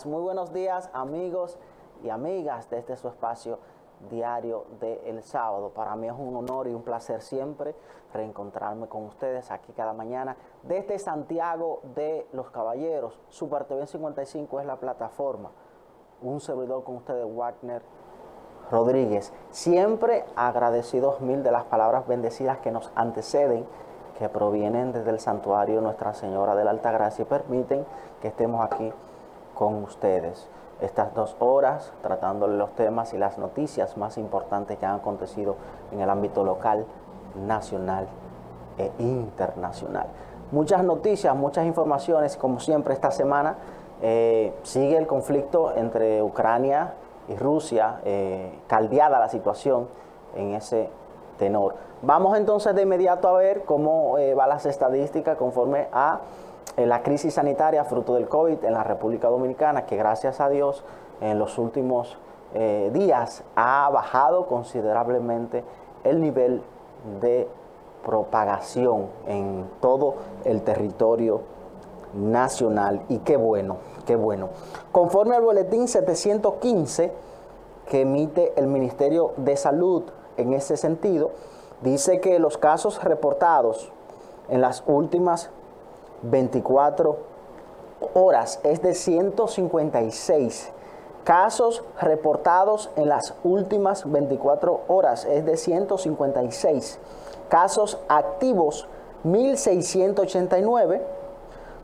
muy buenos días amigos y amigas de este su espacio diario del sábado. Para mí es un honor y un placer siempre reencontrarme con ustedes aquí cada mañana desde Santiago de los Caballeros. Super TV 55 es la plataforma. Un servidor con ustedes, Wagner Rodríguez. Siempre agradecidos mil de las palabras bendecidas que nos anteceden, que provienen desde el santuario Nuestra Señora de la Altagracia y permiten que estemos aquí con ustedes estas 2 horas tratándole los temas y las noticias más importantes que han acontecido en el ámbito local, nacional e internacional. Muchas noticias, muchas informaciones, como siempre esta semana sigue el conflicto entre Ucrania y Rusia, caldeada la situación en ese tenor. Vamos entonces de inmediato a ver cómo van las estadísticas conforme a la crisis sanitaria fruto del COVID en la República Dominicana, que gracias a Dios en los últimos días ha bajado considerablemente el nivel de propagación en todo el territorio nacional. Y qué bueno, qué bueno. Conforme al boletín 715 que emite el Ministerio de Salud en ese sentido, dice que los casos reportados en las últimas 24 horas es de 156. Casos reportados en las últimas 24 horas es de 156. Casos activos 1.689.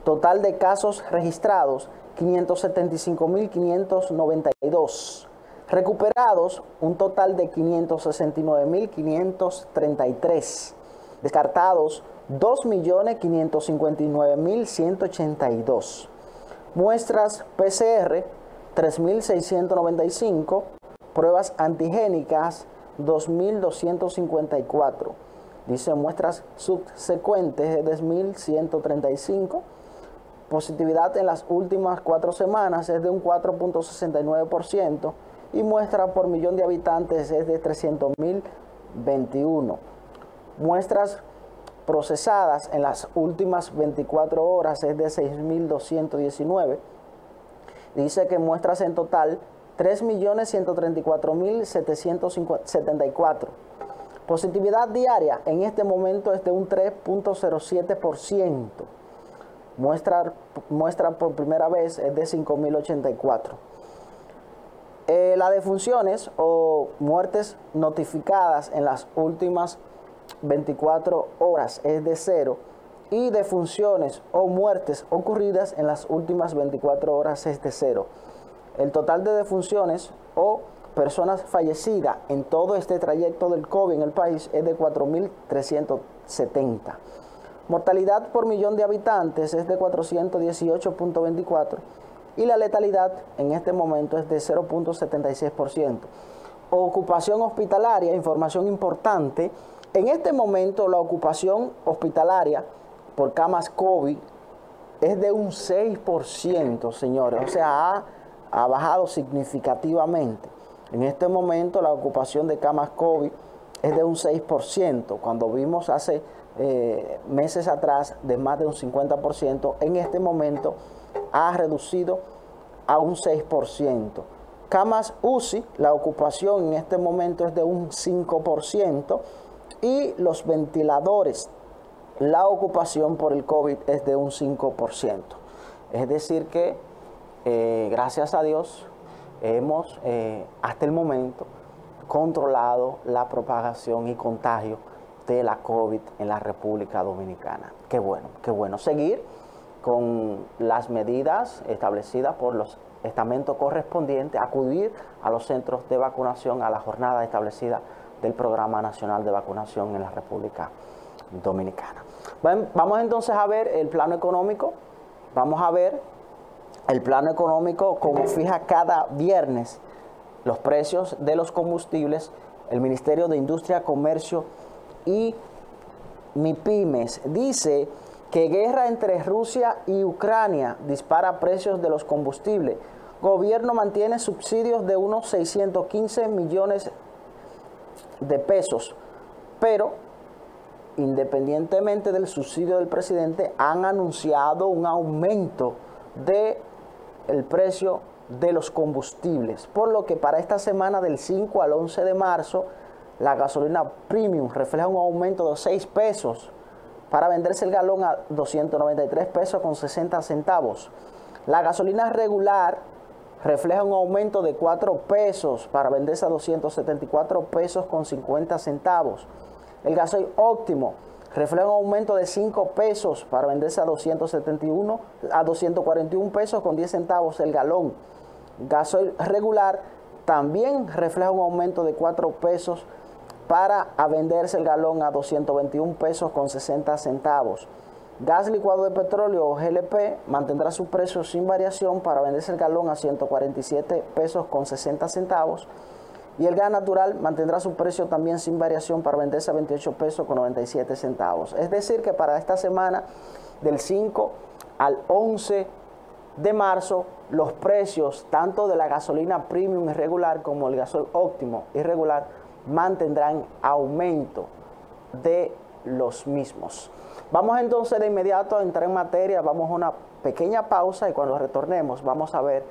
Total de casos registrados 575.592. Recuperados un total de 569.533. Descartados 2.559.182. Muestras PCR 3.695. Pruebas antigénicas 2.254. Dice muestras subsecuentes de 1.135. Positividad en las últimas 4 semanas es de un 4.69% y muestra por millón de habitantes es de 300.021. Muestras procesadas en las últimas 24 horas es de 6.219. Dice que muestras en total 3.134.774. Positividad diaria en este momento es de un 3.07%. Muestra por primera vez es de 5.084. Las defunciones o muertes notificadas en las últimas 24 horas es de 0 y defunciones o muertes ocurridas en las últimas 24 horas es de 0. El total de defunciones o personas fallecidas en todo este trayecto del COVID en el país es de 4.370. Mortalidad por millón de habitantes es de 418.24 y la letalidad en este momento es de 0.76%. Ocupación hospitalaria, información importante. En este momento la ocupación hospitalaria por camas COVID es de un 6%, señores. O sea, ha bajado significativamente. En este momento la ocupación de camas COVID es de un 6%. Cuando vimos hace meses atrás de más de un 50%, en este momento ha reducido a un 6%. Camas UCI, la ocupación en este momento es de un 5%. Y los ventiladores, la ocupación por el COVID es de un 5%. Es decir que, gracias a Dios, hemos hasta el momento controlado la propagación y contagio de la COVID en la República Dominicana. Qué bueno. Seguir con las medidas establecidas por los estamentos correspondientes, acudir a los centros de vacunación, a la jornada establecida del Programa Nacional de Vacunación en la República Dominicana. Bueno, vamos entonces a ver el plano económico. Vamos a ver el plano económico como fija cada viernes los precios de los combustibles. El Ministerio de Industria, Comercio y MIPYMES dice que guerra entre Rusia y Ucrania dispara precios de los combustibles. Gobierno mantiene subsidios de unos 615 millones de pesos, pero independientemente del subsidio del presidente han anunciado un aumento de el precio de los combustibles, por lo que para esta semana del 5 al 11 de marzo la gasolina premium refleja un aumento de 6 pesos para venderse el galón a 293 pesos con 60 centavos. La gasolina regular refleja un aumento de 4 pesos para venderse a 274 pesos con 50 centavos. El gasoil óptimo refleja un aumento de 5 pesos para venderse a 241 pesos con 10 centavos el galón. Gasoil regular también refleja un aumento de 4 pesos para venderse el galón a 221 pesos con 60 centavos. Gas licuado de petróleo o GLP mantendrá su precio sin variación para venderse el galón a 147 pesos con 60 centavos. Y el gas natural mantendrá su precio también sin variación para venderse a 28 pesos con 97 centavos. Es decir, que para esta semana del 5 al 11 de marzo, los precios tanto de la gasolina premium irregular como el gasoil óptimo irregular mantendrán aumento de los mismos. Vamos entonces de inmediato a entrar en materia, vamos a una pequeña pausa y cuando retornemos vamos a ver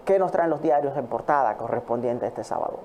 qué nos traen los diarios en portada correspondiente a este sábado.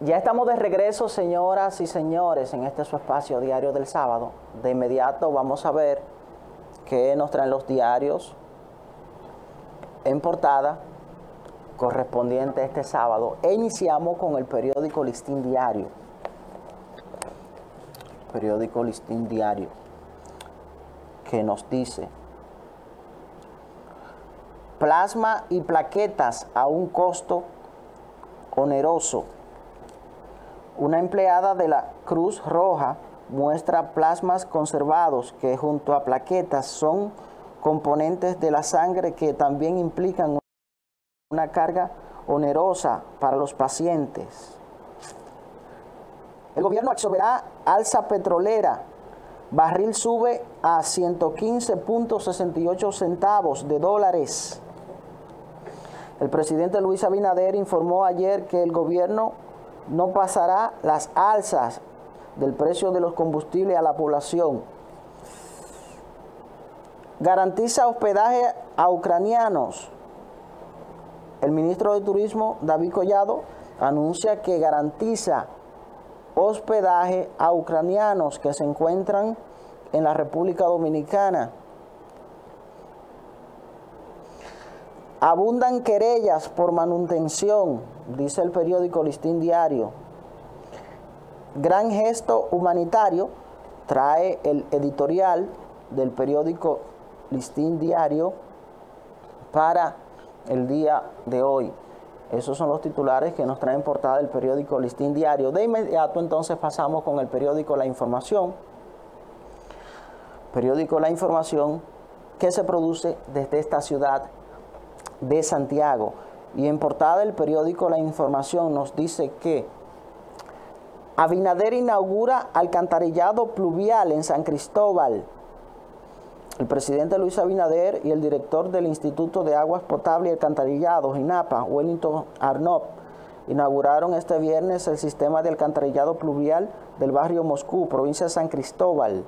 Ya estamos de regreso, señoras y señores, en este su espacio diario del sábado. De inmediato vamos a ver qué nos traen los diarios en portada correspondiente a este sábado. E iniciamos con el periódico Listín Diario. Periódico Listín Diario, que nos dice: plasma y plaquetas a un costo oneroso. Una empleada de la Cruz Roja muestra plasmas conservados que junto a plaquetas son componentes de la sangre que también implican una carga onerosa para los pacientes. El gobierno absorberá alza petrolera. Barril sube a 115.68 centavos de dólares. El presidente Luis Abinader informó ayer que el gobierno no pasará las alzas del precio de los combustibles a la población. Garantiza hospedaje a ucranianos. El ministro de Turismo, David Collado, anuncia que garantiza hospedaje a ucranianos que se encuentran en la República Dominicana. Abundan querellas por manutención, dice el periódico Listín Diario. Gran gesto humanitario, trae el editorial del periódico Listín Diario para el día de hoy. Esos son los titulares que nos traen portada del periódico Listín Diario. De inmediato entonces pasamos con el periódico La Información. Periódico La Información que se produce desde esta ciudad de Santiago. Y en portada del periódico La Información nos dice que Abinader inaugura alcantarillado pluvial en San Cristóbal. El presidente Luis Abinader y el director del Instituto de Aguas Potables y Alcantarillado, INAPA, Wellington Arnott, inauguraron este viernes el sistema de alcantarillado pluvial del barrio Moscú, provincia de San Cristóbal.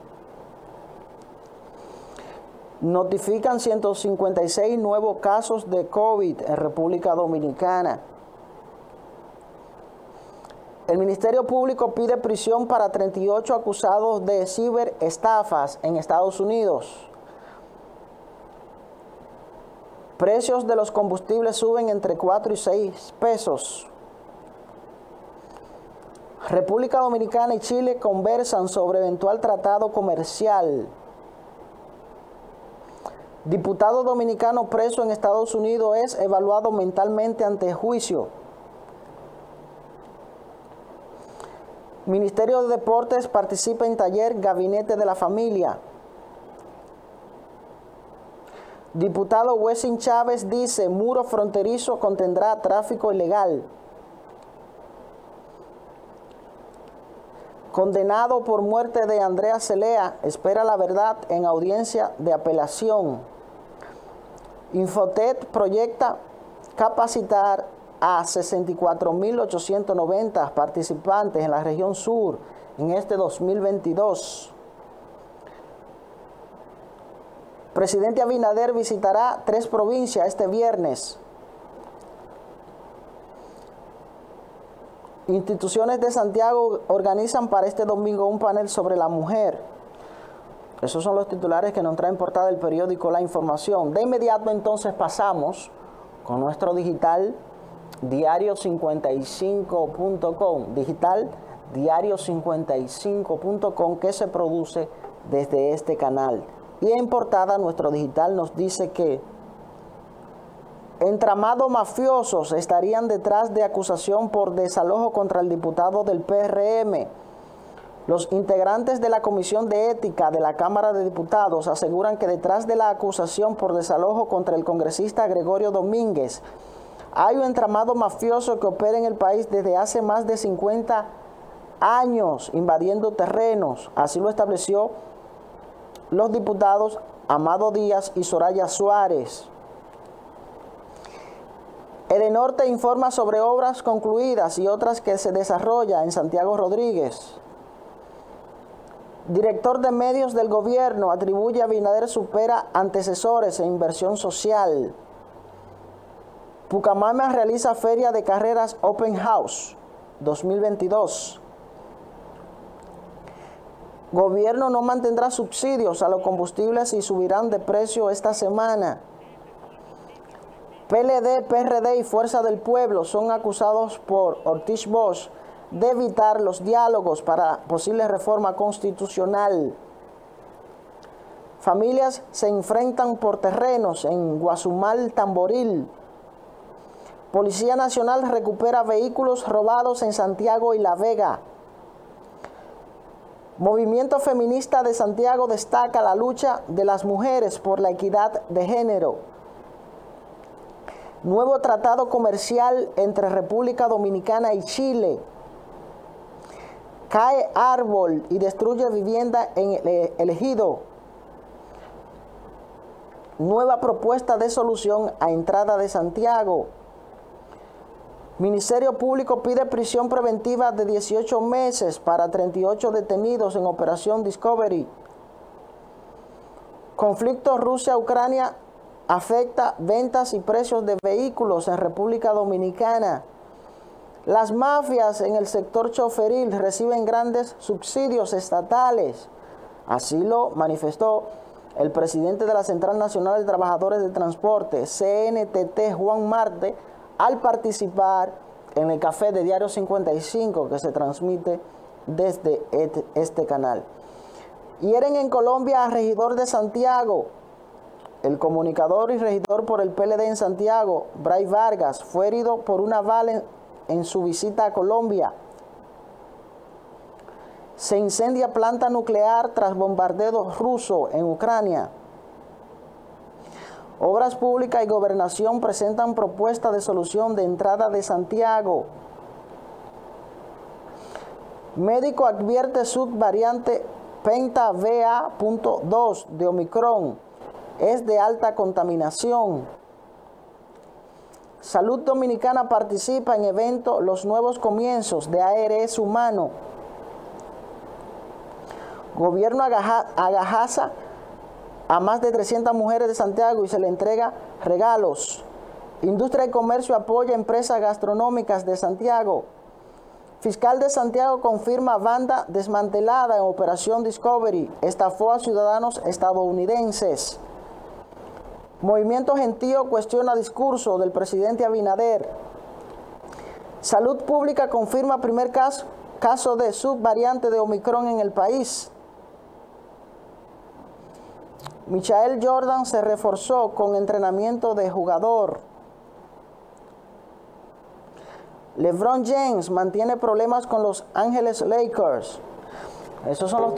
Notifican 156 nuevos casos de COVID en República Dominicana. El Ministerio Público pide prisión para 38 acusados de ciberestafas en Estados Unidos. Precios de los combustibles suben entre 4 y 6 pesos. República Dominicana y Chile conversan sobre eventual tratado comercial. Diputado dominicano preso en Estados Unidos es evaluado mentalmente ante juicio. Ministerio de Deportes participa en taller Gabinete de la Familia. Diputado Wessing Chávez dice, muro fronterizo contendrá tráfico ilegal. Condenado por muerte de Andrea Celea, espera la verdad en audiencia de apelación. Infotet proyecta capacitar a 64.890 participantes en la región sur en este 2022. Presidente Abinader visitará 3 provincias este viernes. Instituciones de Santiago organizan para este domingo un panel sobre la mujer. Esos son los titulares que nos traen portada el periódico La Información. De inmediato entonces pasamos con nuestro digital diario55.com, digital diario55.com, que se produce desde este canal. Y en portada nuestro digital nos dice que entramados mafiosos estarían detrás de acusación por desalojo contra el diputado del PRM. Los integrantes de la Comisión de Ética de la Cámara de Diputados aseguran que detrás de la acusación por desalojo contra el congresista Gregorio Domínguez hay un entramado mafioso que opera en el país desde hace más de 50 años, invadiendo terrenos. Así lo estableció los diputados Amado Díaz y Soraya Suárez. Edenorte informa sobre obras concluidas y otras que se desarrollan en Santiago Rodríguez. Director de medios del gobierno atribuye a Abinader supera antecesores en inversión social. Pucamaima realiza feria de carreras Open House 2022. Gobierno no mantendrá subsidios a los combustibles y subirán de precio esta semana. PLD, PRD y Fuerza del Pueblo son acusados por Ortiz Bosch de evitar los diálogos para posible reforma constitucional. Familias se enfrentan por terrenos en Guazumal, Tamboril. Policía Nacional recupera vehículos robados en Santiago y La Vega. Movimiento Feminista de Santiago destaca la lucha de las mujeres por la equidad de género. Nuevo tratado comercial entre República Dominicana y Chile. Cae árbol y destruye vivienda en el Ejido. Nueva propuesta de solución a entrada de Santiago. Ministerio Público pide prisión preventiva de 18 meses para 38 detenidos en Operación Discovery. Conflicto Rusia-Ucrania afecta ventas y precios de vehículos en República Dominicana. Las mafias en el sector choferil reciben grandes subsidios estatales. Así lo manifestó el presidente de la Central Nacional de Trabajadores de Transporte, CNTT, Juan Marte, al participar en el café de Diario 55 que se transmite desde este canal. Hieren en Colombia a regidor de Santiago. El comunicador y regidor por el PLD en Santiago, Bray Vargas, fue herido por una bala en su visita a Colombia. Se incendia planta nuclear tras bombardeo ruso en Ucrania. Obras Públicas y Gobernación presentan propuesta de solución de entrada de Santiago. Médico advierte subvariante Penta BA.2 de Omicron es de alta contaminación. Salud Dominicana participa en evento Los Nuevos Comienzos de ARS Humano. Gobierno agasaja a más de 300 mujeres de Santiago y se le entrega regalos. Industria y Comercio apoya empresas gastronómicas de Santiago. Fiscal de Santiago confirma banda desmantelada en Operación Discovery. Estafó a ciudadanos estadounidenses. Movimiento Gentío cuestiona discurso del presidente Abinader. Salud Pública confirma primer caso de subvariante de Omicron en el país. Michael Jordan se reforzó con entrenamiento de jugador. LeBron James mantiene problemas con Los Ángeles Lakers. Esos son los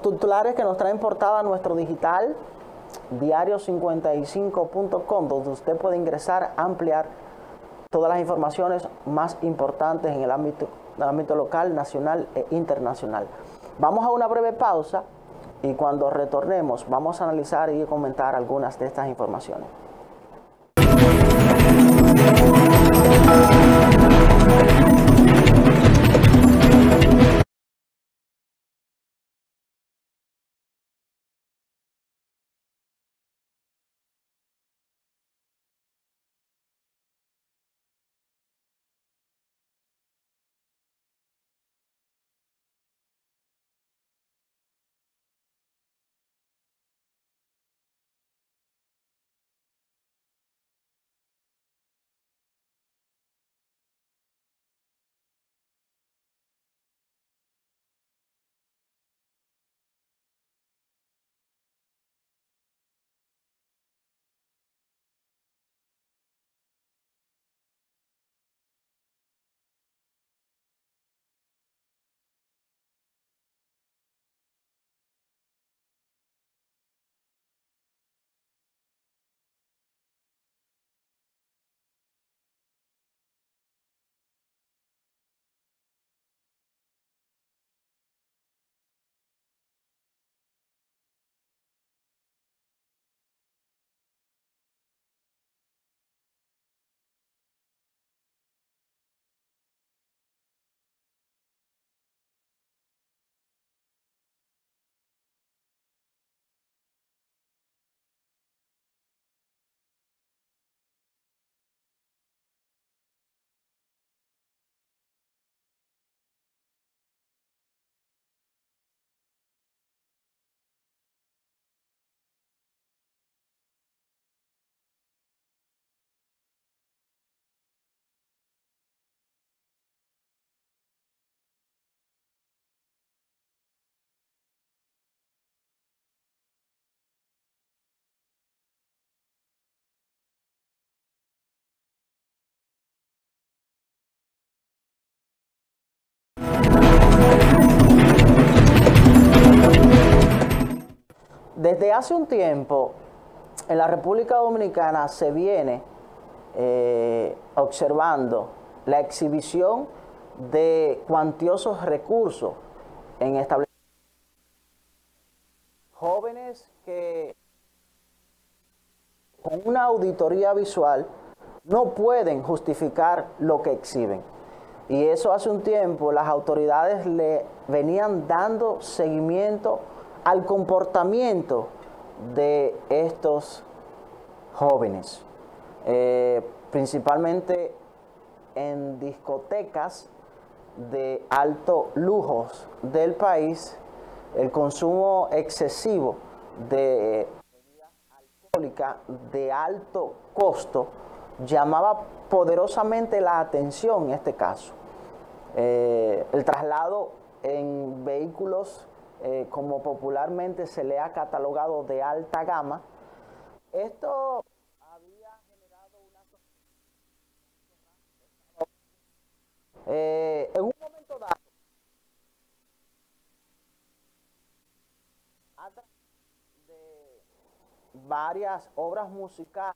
titulares que nos traen portada nuestro digital, diario55.com, donde usted puede ingresar, ampliar todas las informaciones más importantes en el ámbito local, nacional e internacional. Vamos a una breve pausa y cuando retornemos vamos a analizar y comentar algunas de estas informaciones. Desde hace un tiempo, en la República Dominicana se viene observando la exhibición de cuantiosos recursos en establecimientos. Jóvenes que con una auditoría visual no pueden justificar lo que exhiben. Y eso hace un tiempo las autoridades le venían dando seguimiento al comportamiento de estos jóvenes, principalmente en discotecas de alto lujo del país. El consumo excesivo de católica de alto costo llamaba poderosamente la atención en este caso. El traslado en vehículos, como popularmente se le ha catalogado, de alta gama, esto había generado una... en un momento dado, a través de varias obras musicales,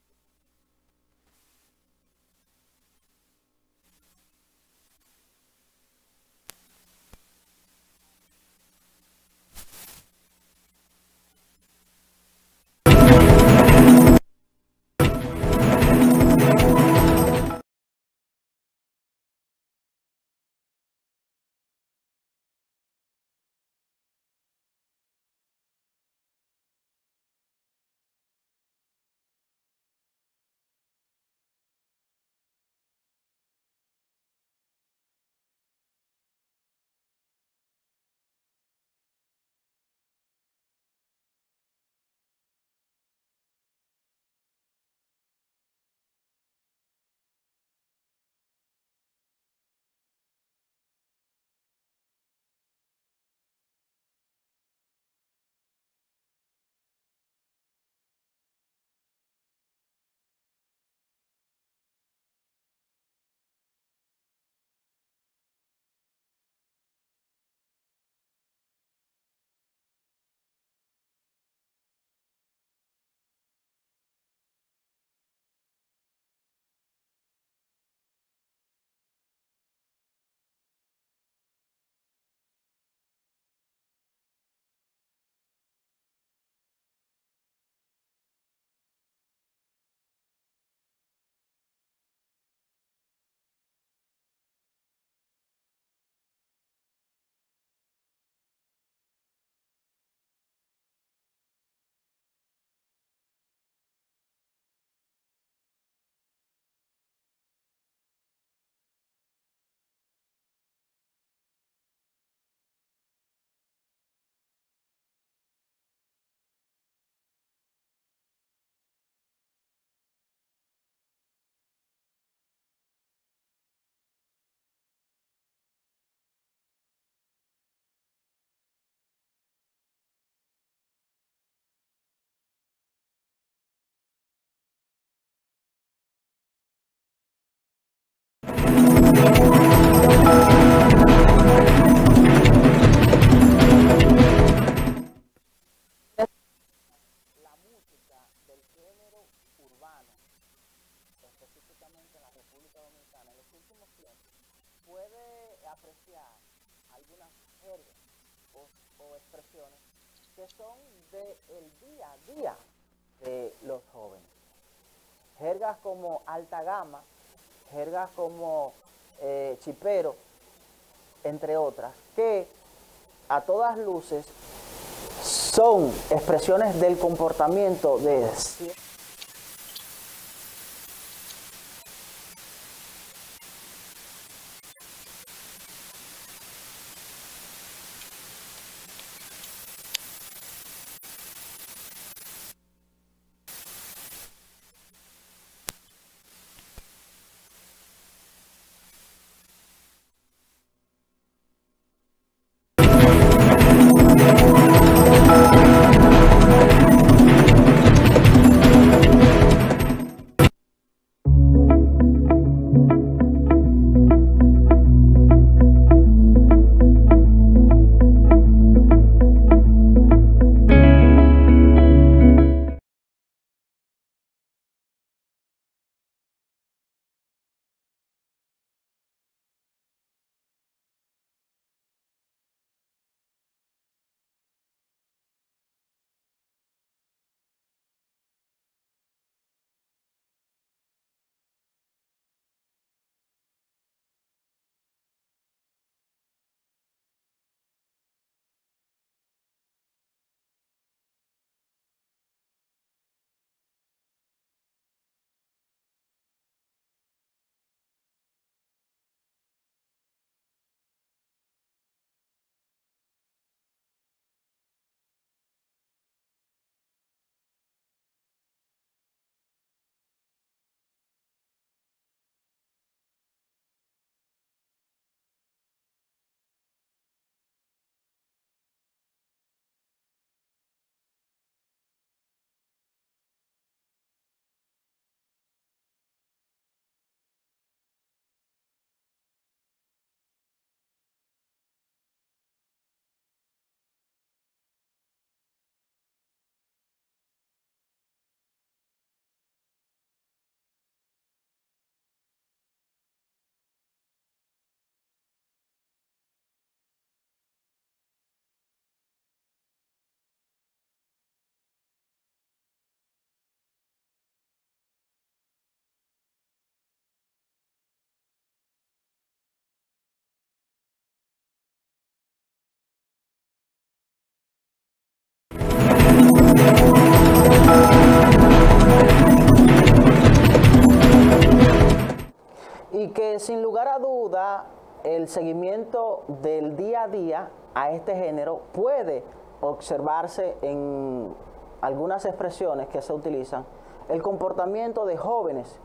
la música del género urbano, específicamente en la República Dominicana, en los últimos tiempos, puede apreciar algunas jergas o expresiones que son del día a día de los jóvenes. Jergas como alta gama, jergas como chipero, entre otras, que a todas luces son expresiones del comportamiento de... Y que sin lugar a duda el seguimiento del día a día a este género puede observarse en algunas expresiones que se utilizan, el comportamiento de jóvenes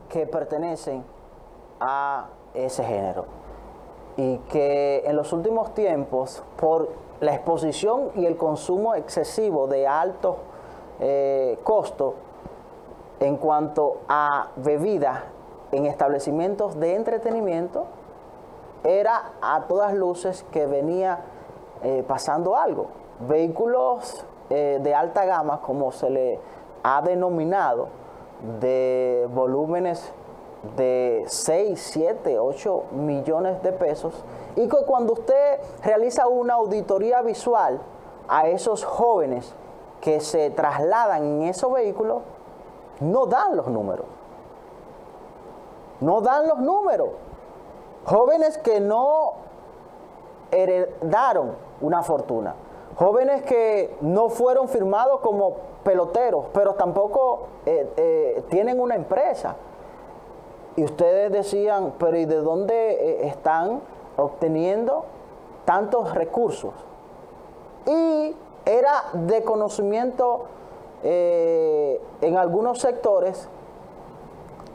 que pertenecen a ese género. Y que en los últimos tiempos, por la exposición y el consumo excesivo de alto costo en cuanto a bebidas en establecimientos de entretenimiento, era a todas luces que venía pasando algo. Vehículos de alta gama, como se le ha denominado, de volúmenes de 6, 7, 8 millones de pesos, y que cuando usted realiza una auditoría visual a esos jóvenes que se trasladan en esos vehículos, no dan los números. No dan los números. Jóvenes que no heredaron una fortuna. Jóvenes que no fueron firmados como peloteros, pero tampoco tienen una empresa. Y ustedes decían, pero ¿y de dónde están obteniendo tantos recursos? Y era de conocimiento en algunos sectores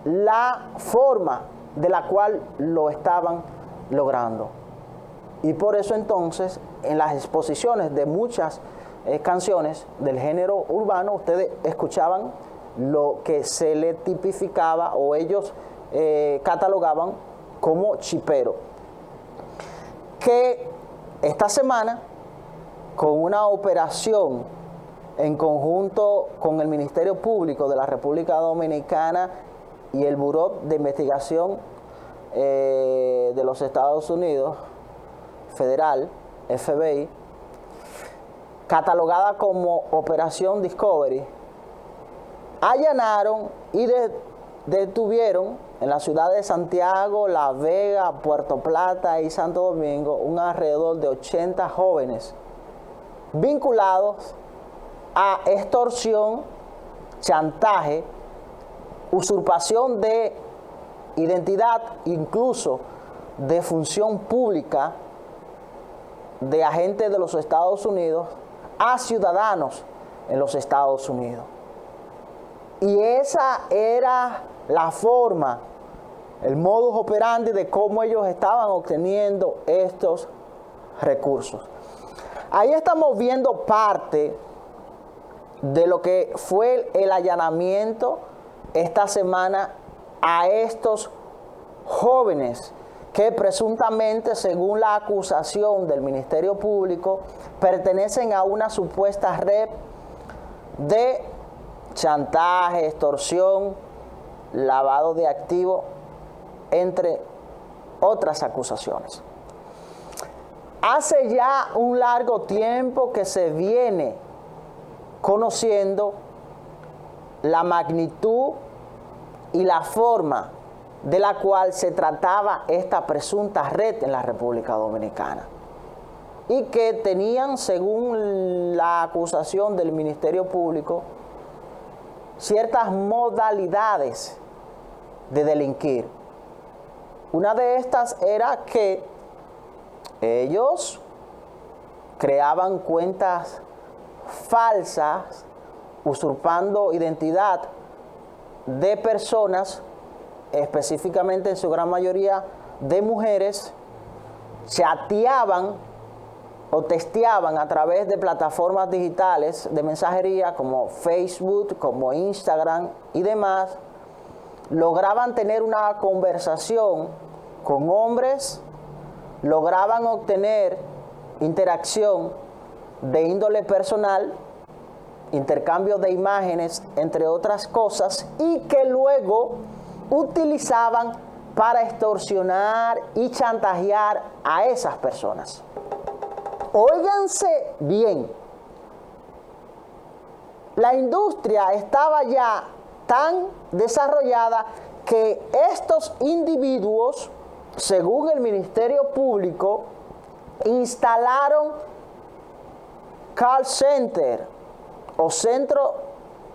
la forma de la cual lo estaban logrando. Y por eso entonces, en las exposiciones de muchas canciones del género urbano, ustedes escuchaban lo que se le tipificaba o ellos catalogaban como chipero. Que esta semana, con una operación en conjunto con el Ministerio Público de la República Dominicana y el Buró de Investigación de los Estados Unidos, Federal, FBI, catalogada como Operación Discovery, allanaron y detuvieron en la ciudad de Santiago, La Vega, Puerto Plata y Santo Domingo un alrededor de 80 jóvenes vinculados a extorsión, chantaje, usurpación de identidad, incluso de función pública de agentes de los Estados Unidos a ciudadanos en los Estados Unidos. Y esa era la forma, el modus operandi de cómo ellos estaban obteniendo estos recursos. Ahí estamos viendo parte de lo que fue el allanamiento esta semana a estos jóvenes que presuntamente, según la acusación del Ministerio Público, pertenecen a una supuesta red de chantaje, extorsión, lavado de activos, entre otras acusaciones. Hace ya un largo tiempo que se viene conociendo la magnitud y la forma de la cual se trataba esta presunta red en la República Dominicana, y que tenían, según la acusación del Ministerio Público, ciertas modalidades de delinquir. Una de estas era que ellos creaban cuentas falsas, usurpando identidad de personas, específicamente en su gran mayoría de mujeres, chateaban o texteaban a través de plataformas digitales de mensajería como Facebook, como Instagram y demás, lograban tener una conversación con hombres, lograban obtener interacción de índole personal, intercambio de imágenes, entre otras cosas, y que luego utilizaban para extorsionar y chantajear a esas personas. Óiganse bien, la industria estaba ya tan desarrollada que estos individuos, según el Ministerio Público, instalaron call center o centro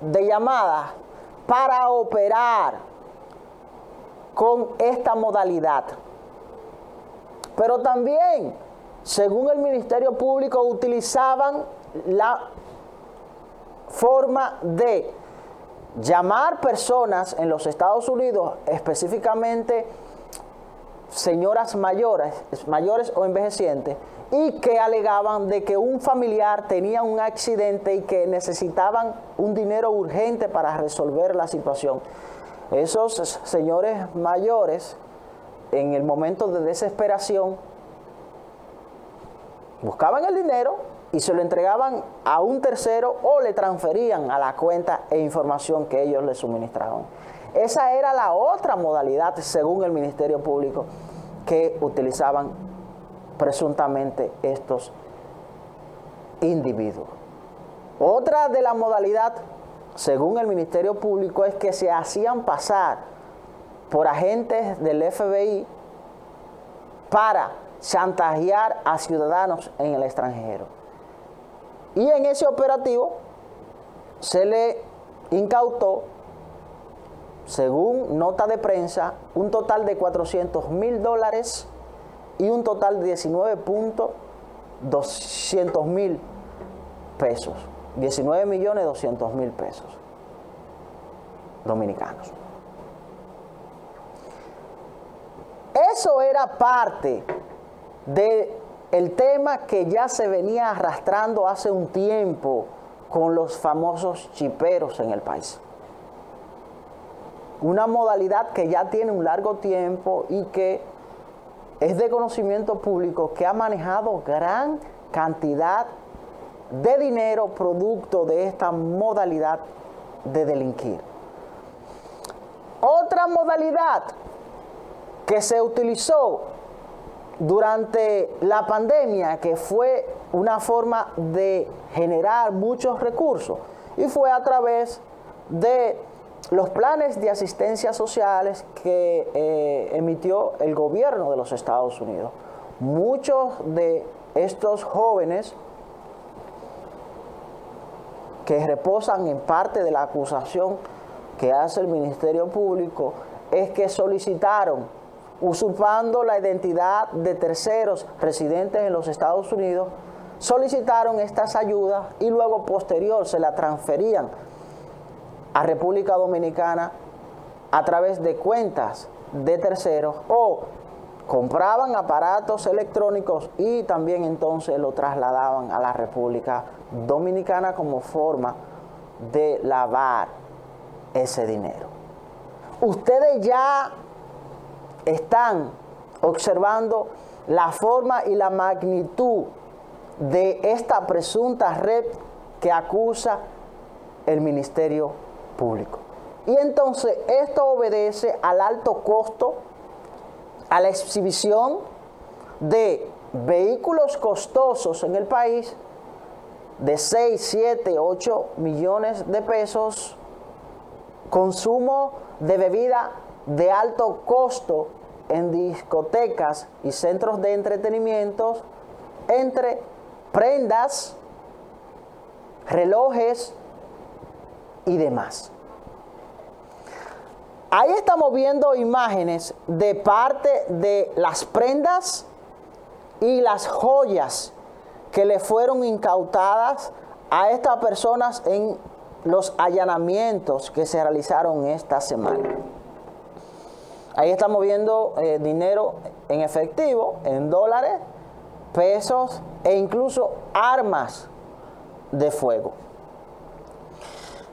de llamadas para operar con esta modalidad. Pero también, según el Ministerio Público, utilizaban la forma de llamar personas en los Estados Unidos, específicamente señoras mayores o envejecientes, y que alegaban de que un familiar tenía un accidente y que necesitaban un dinero urgente para resolver la situación. Esos señores mayores, en el momento de desesperación, buscaban el dinero y se lo entregaban a un tercero o le transferían a la cuenta e información que ellos le suministraban. Esa era la otra modalidad, según el Ministerio Público, que utilizaban presuntamente estos individuos. Otra de la modalidad, según el Ministerio Público, es que se hacían pasar por agentes del FBI para chantajear a ciudadanos en el extranjero. Y en ese operativo se le incautó, según nota de prensa, un total de $400,000 y un total de 19.200.000 pesos. 19.200.000 pesos dominicanos. Eso era parte del tema que ya se venía arrastrando hace un tiempo con los famosos chiperos en el país. Una modalidad que ya tiene un largo tiempo y que es de conocimiento público, que ha manejado gran cantidad de dinero producto de esta modalidad de delinquir. Otra modalidad que se utilizó durante la pandemia, que fue una forma de generar muchos recursos, y fue a través de los planes de asistencia sociales que emitió el gobierno de los Estados Unidos. Muchos de estos jóvenes que reposan en parte de la acusación que hace el Ministerio Público es que solicitaron, usurpando la identidad de terceros residentes en los Estados Unidos, solicitaron estas ayudas y luego posterior se la transferían a República Dominicana a través de cuentas de terceros, o compraban aparatos electrónicos y también entonces lo trasladaban a la República Dominicana como forma de lavar ese dinero. Ustedes ya están observando la forma y la magnitud de esta presunta red que acusa el Ministerio Público. Y entonces esto obedece al alto costo, a la exhibición de vehículos costosos en el país de 6, 7, 8 millones de pesos, consumo de bebida de alto costo en discotecas y centros de entretenimiento, entre prendas, relojes y demás. Ahí estamos viendo imágenes de parte de las prendas y las joyas que le fueron incautadas a estas personas en los allanamientos que se realizaron esta semana. Ahí estamos viendo dinero en efectivo, en dólares, pesos e incluso armas de fuego.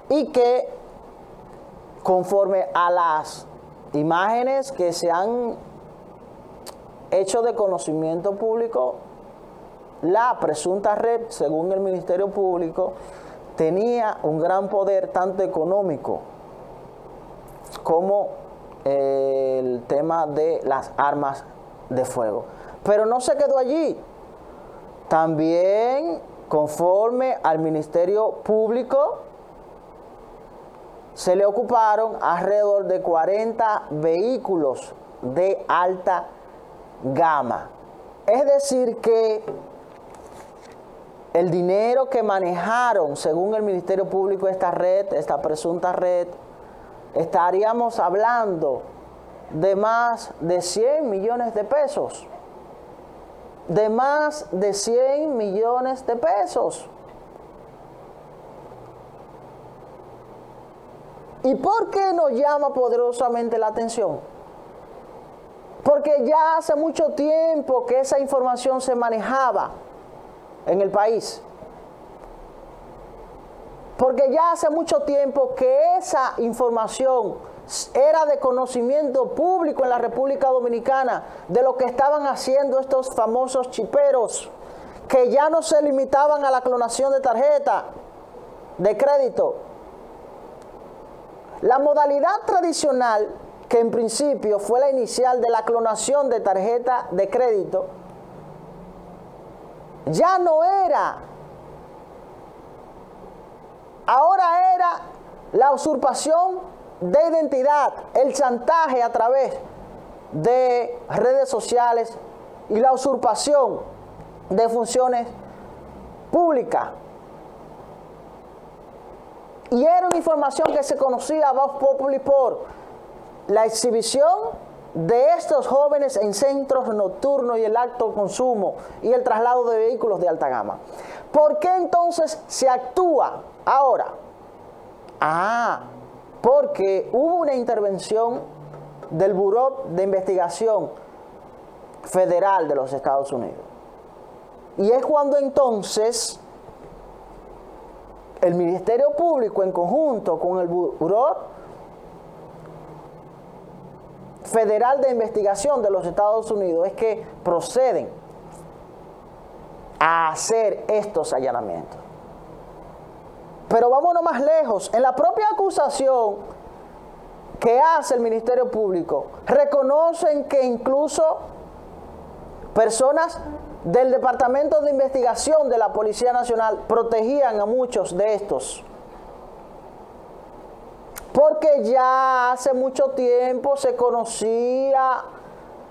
Y que conforme a las imágenes que se han hecho de conocimiento público, la presunta red, según el Ministerio Público, tenía un gran poder tanto económico como el tema de las armas de fuego. Pero no se quedó allí. También, conforme al Ministerio Público, se le ocuparon alrededor de 40 vehículos de alta gama. Es decir que el dinero que manejaron, según el Ministerio Público, esta red, esta presunta red, estaríamos hablando de más de 100 millones de pesos. De más de 100 millones de pesos. ¿Y por qué nos llama poderosamente la atención? Porque ya hace mucho tiempo que esa información se manejaba en el país. Porque ya hace mucho tiempo que esa información era de conocimiento público en la República Dominicana de lo que estaban haciendo estos famosos chiperos, que ya no se limitaban a la clonación de tarjeta de crédito. La modalidad tradicional, que en principio fue la inicial de la clonación de tarjeta de crédito, ya no era. Ahora era la usurpación de identidad, el chantaje a través de redes sociales y la usurpación de funciones públicas. Y era una información que se conocía a voz populi por la exhibición de estos jóvenes en centros nocturnos y el alto consumo y el traslado de vehículos de alta gama. ¿Por qué entonces se actúa ahora? Porque hubo una intervención del Buró de Investigación Federal de los Estados Unidos. Y es cuando entonces el Ministerio Público, en conjunto con el Buró Federal de Investigación de los Estados Unidos, es que proceden a hacer estos allanamientos. Pero vámonos más lejos. En la propia acusación que hace el Ministerio Público, reconocen que incluso personas del Departamento de Investigación de la Policía Nacional protegían a muchos de estos. Porque ya hace mucho tiempo se conocía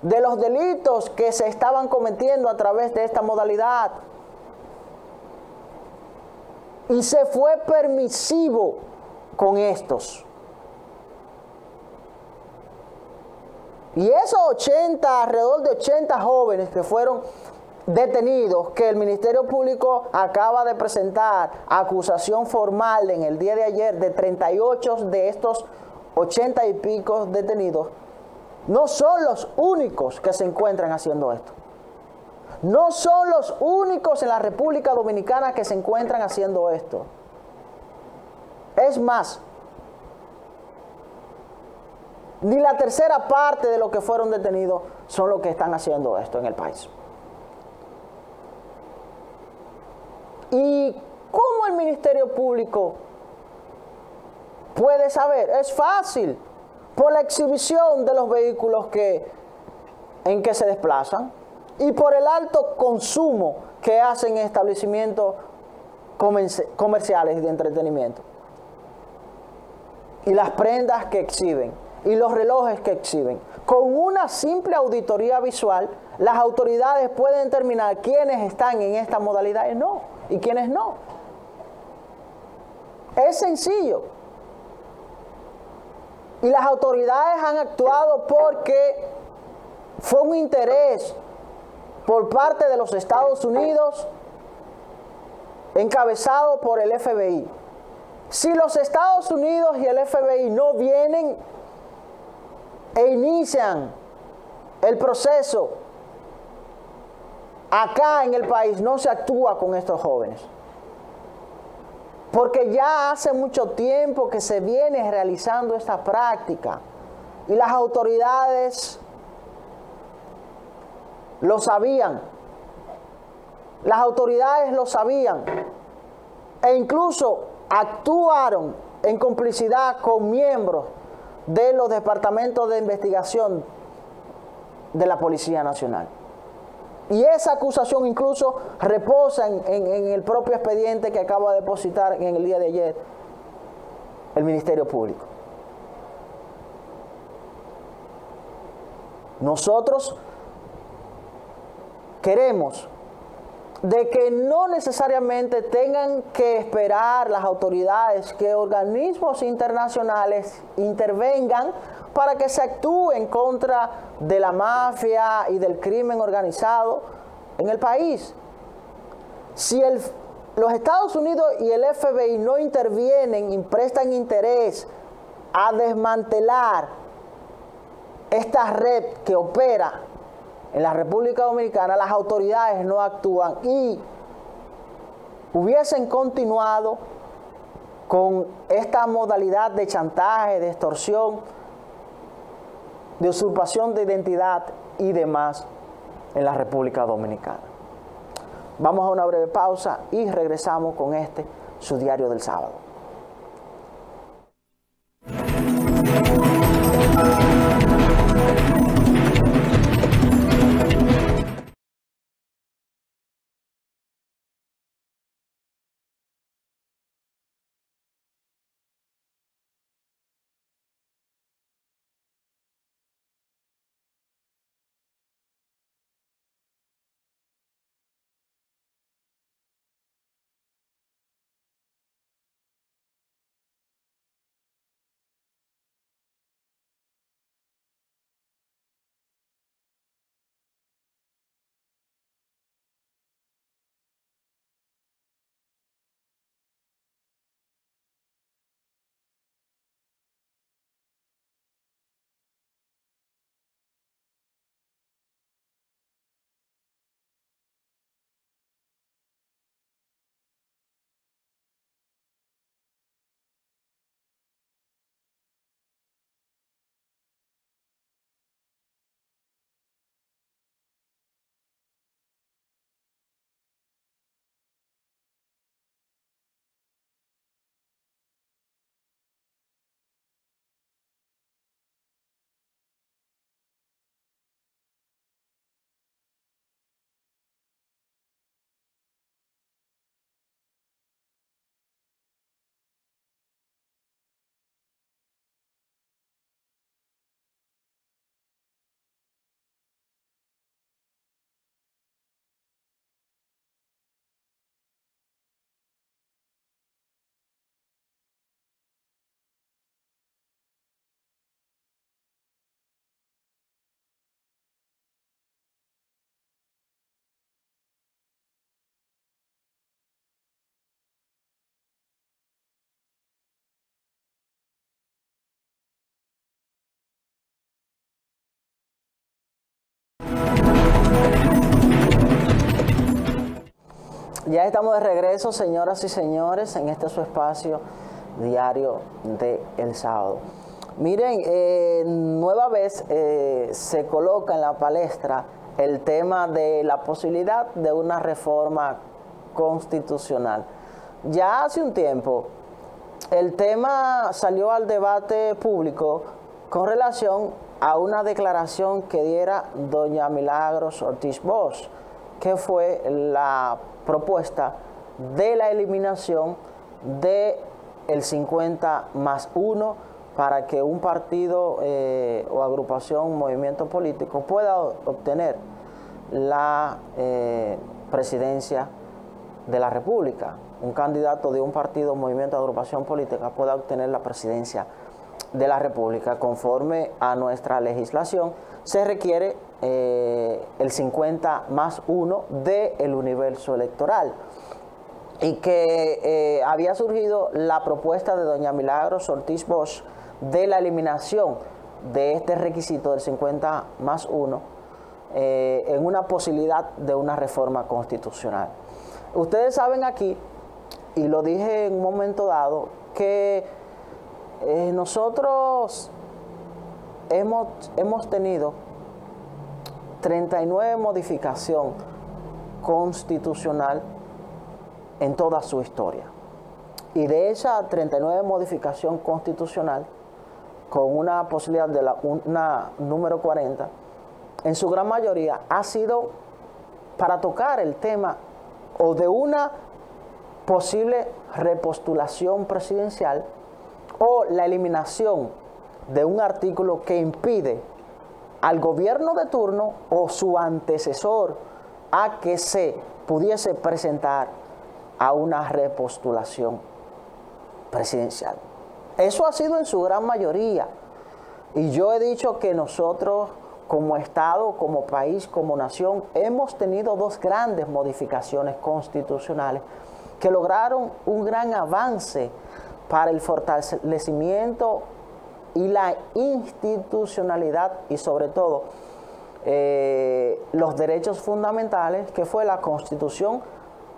de los delitos que se estaban cometiendo a través de esta modalidad. Y se fue permisivo con estos. Y esos alrededor de 80 jóvenes que fueron detenidos, que el Ministerio Público acaba de presentar acusación formal en el día de ayer de 38 de estos 80 y pico detenidos, no son los únicos que se encuentran haciendo esto. No son los únicos en la República Dominicana que se encuentran haciendo esto. Es más, ni la tercera parte de los que fueron detenidos son los que están haciendo esto en el país. ¿Y cómo el Ministerio Público puede saber? Es fácil, por la exhibición de los vehículos en que se desplazan y por el alto consumo que hacen en establecimientos comerciales y de entretenimiento. Y las prendas que exhiben y los relojes que exhiben. Con una simple auditoría visual, las autoridades pueden determinar quiénes están en esta modalidad y quiénes no. Es sencillo. Y las autoridades han actuado porque fue un interés por parte de los Estados Unidos encabezado por el FBI. Si los Estados Unidos y el FBI no vienen e inician el proceso acá en el país, no se actúa con estos jóvenes. Porque ya hace mucho tiempo que se viene realizando esta práctica y las autoridades lo sabían. Las autoridades lo sabían e incluso actuaron en complicidad con miembros de los departamentos de investigación de la Policía Nacional. Y esa acusación incluso reposa en el propio expediente que acaba de depositar en el día de ayer el Ministerio Público. Nosotros queremos de que no necesariamente tengan que esperar las autoridades que organismos internacionales intervengan para que se actúe en contra de la mafia y del crimen organizado en el país. Si los Estados Unidos y el FBI no intervienen y prestan interés a desmantelar esta red que opera en la República Dominicana, las autoridades no actúan y hubiesen continuado con esta modalidad de chantaje, de extorsión, de usurpación de identidad y demás en la República Dominicana. Vamos a una breve pausa y regresamos con su diario del sábado. Ya estamos de regreso, señoras y señores, en su espacio diario de El Sábado. Miren, nueva vez se coloca en la palestra el tema de la posibilidad de una reforma constitucional. Ya hace un tiempo el tema salió al debate público con relación a una declaración que diera doña Milagros Ortiz Bosch, que fue la propuesta de la eliminación del 50+1 para que un partido o agrupación, movimiento político pueda obtener la presidencia de la República. Un candidato de un partido, movimiento, agrupación política pueda obtener la presidencia de la República. Conforme a nuestra legislación, se requiere el 50+1 del universo electoral, y que había surgido la propuesta de doña Milagros Ortiz Bosch de la eliminación de este requisito del 50+1 en una posibilidad de una reforma constitucional. Ustedes saben aquí, y lo dije en un momento dado, que nosotros hemos tenido 39 modificaciones constitucional en toda su historia. Y de esa 39 modificación constitucional, con una posibilidad de una número 40, en su gran mayoría ha sido para tocar el tema o de una posible repostulación presidencial o la eliminación de un artículo que impide al gobierno de turno o su antecesor a que se pudiese presentar a una repostulación presidencial. Eso ha sido en su gran mayoría. Y yo he dicho que nosotros, como Estado, como país, como nación, hemos tenido dos grandes modificaciones constitucionales que lograron un gran avance para el fortalecimiento y la institucionalidad y sobre todo los derechos fundamentales, que fue la Constitución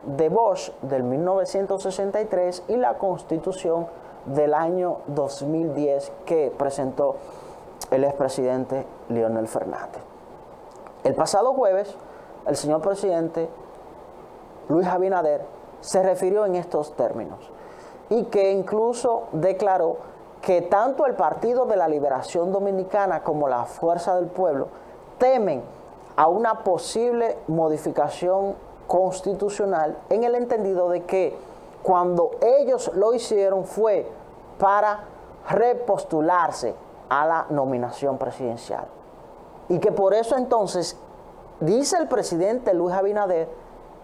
de Bosch del 1963 y la Constitución del año 2010 que presentó el expresidente Leonel Fernández. El pasado jueves, el señor presidente Luis Abinader se refirió en estos términos y que incluso declaró que tanto el Partido de la Liberación Dominicana como la Fuerza del Pueblo temen a una posible modificación constitucional, en el entendido de que cuando ellos lo hicieron fue para repostularse a la nominación presidencial. Y que por eso entonces dice el presidente Luis Abinader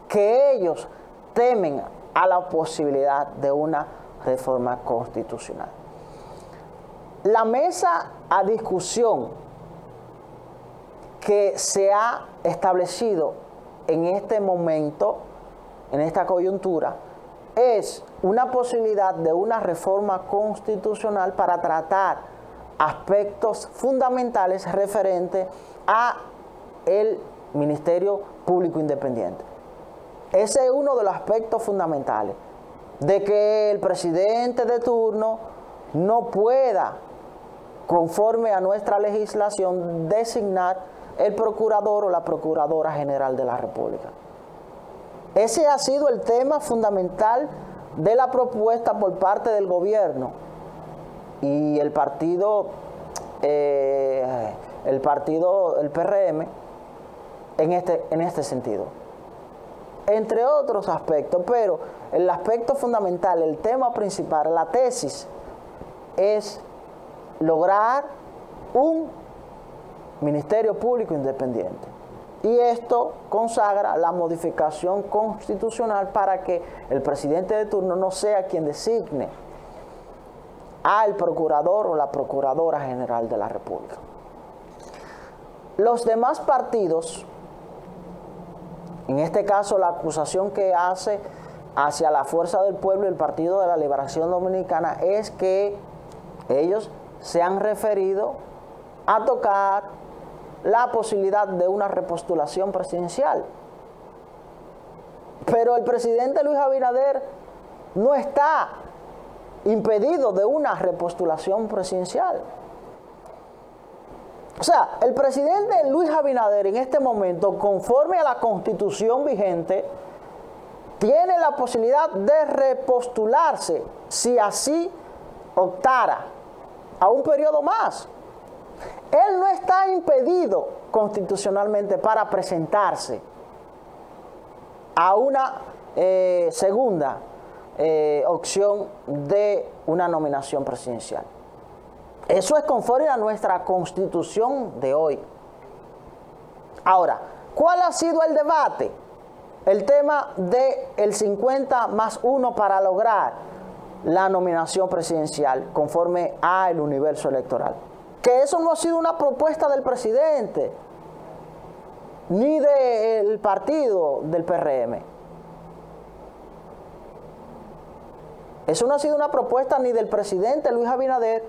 que ellos temen a la posibilidad de una reforma constitucional. La mesa a discusión que se ha establecido en este momento, en esta coyuntura, es una posibilidad de una reforma constitucional para tratar aspectos fundamentales referentes a el Ministerio Público Independiente. Ese es uno de los aspectos fundamentales, de que el presidente de turno no pueda, conforme a nuestra legislación, designar el procurador o la procuradora general de la República. Ese ha sido el tema fundamental de la propuesta por parte del gobierno y el partido, el PRM, en este sentido. Entre otros aspectos, pero el aspecto fundamental, el tema principal, la tesis, es lograr un Ministerio Público Independiente. Y esto consagra la modificación constitucional para que el presidente de turno no sea quien designe al procurador o la procuradora general de la República. Los demás partidos, en este caso la acusación que hace hacia la Fuerza del Pueblo y el Partido de la Liberación Dominicana, es que ellos se han referido a tocar la posibilidad de una repostulación presidencial. Pero el presidente Luis Abinader no está impedido de una repostulación presidencial. O sea, el presidente Luis Abinader en este momento, conforme a la Constitución vigente, tiene la posibilidad de repostularse si así optara a un periodo más. Él no está impedido constitucionalmente para presentarse a una segunda opción de una nominación presidencial. Eso es conforme a nuestra Constitución de hoy. Ahora, ¿cuál ha sido el debate? El tema del 50+1 para lograr la nominación presidencial conforme al universo electoral. Que eso no ha sido una propuesta del presidente, ni del partido del PRM. Eso no ha sido una propuesta ni del presidente Luis Abinader,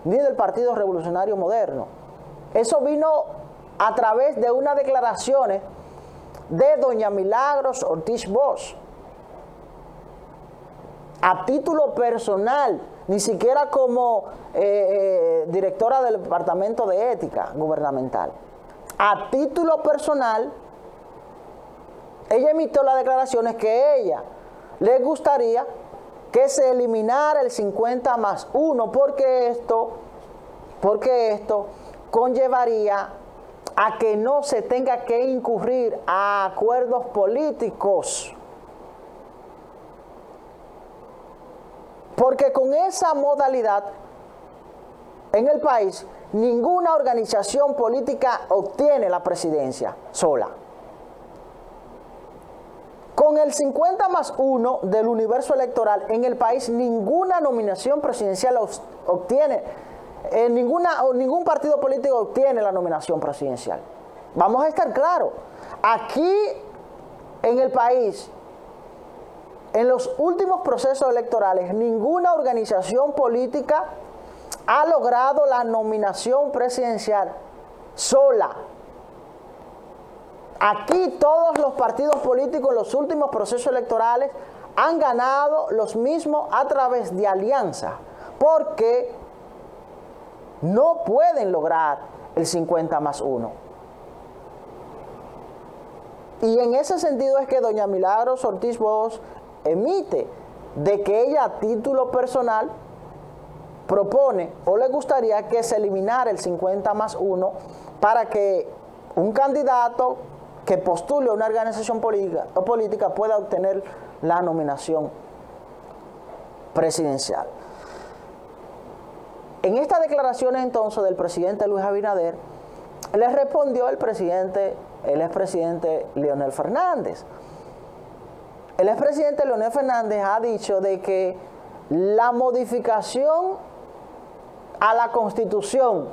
ni del Partido Revolucionario Moderno. Eso vino a través de unas declaraciones de doña Milagros Ortiz Bosch, a título personal, ni siquiera como directora del Departamento de Ética Gubernamental. A título personal, ella emitió las declaraciones que ella le gustaría que se eliminara el 50+1 porque esto conllevaría a que no se tenga que incurrir a acuerdos políticos. Porque con esa modalidad, en el país, ninguna organización política obtiene la presidencia sola. con el 50+1 del universo electoral, en el país ninguna nominación presidencial obtiene, ningún partido político obtiene la nominación presidencial. Vamos a estar claros. Aquí en el país, en los últimos procesos electorales, ninguna organización política ha logrado la nominación presidencial sola. Aquí todos los partidos políticos en los últimos procesos electorales han ganado los mismos a través de alianza, porque no pueden lograr el 50+1. Y en ese sentido es que doña Milagros Ortiz Bosch emite de que ella a título personal propone o le gustaría que se eliminara el 50+1 para que un candidato que postule a una organización política pueda obtener la nominación presidencial. En estas declaraciones entonces del presidente Luis Abinader, le respondió el expresidente Leonel Fernández. El expresidente Leonel Fernández ha dicho de que la modificación a la Constitución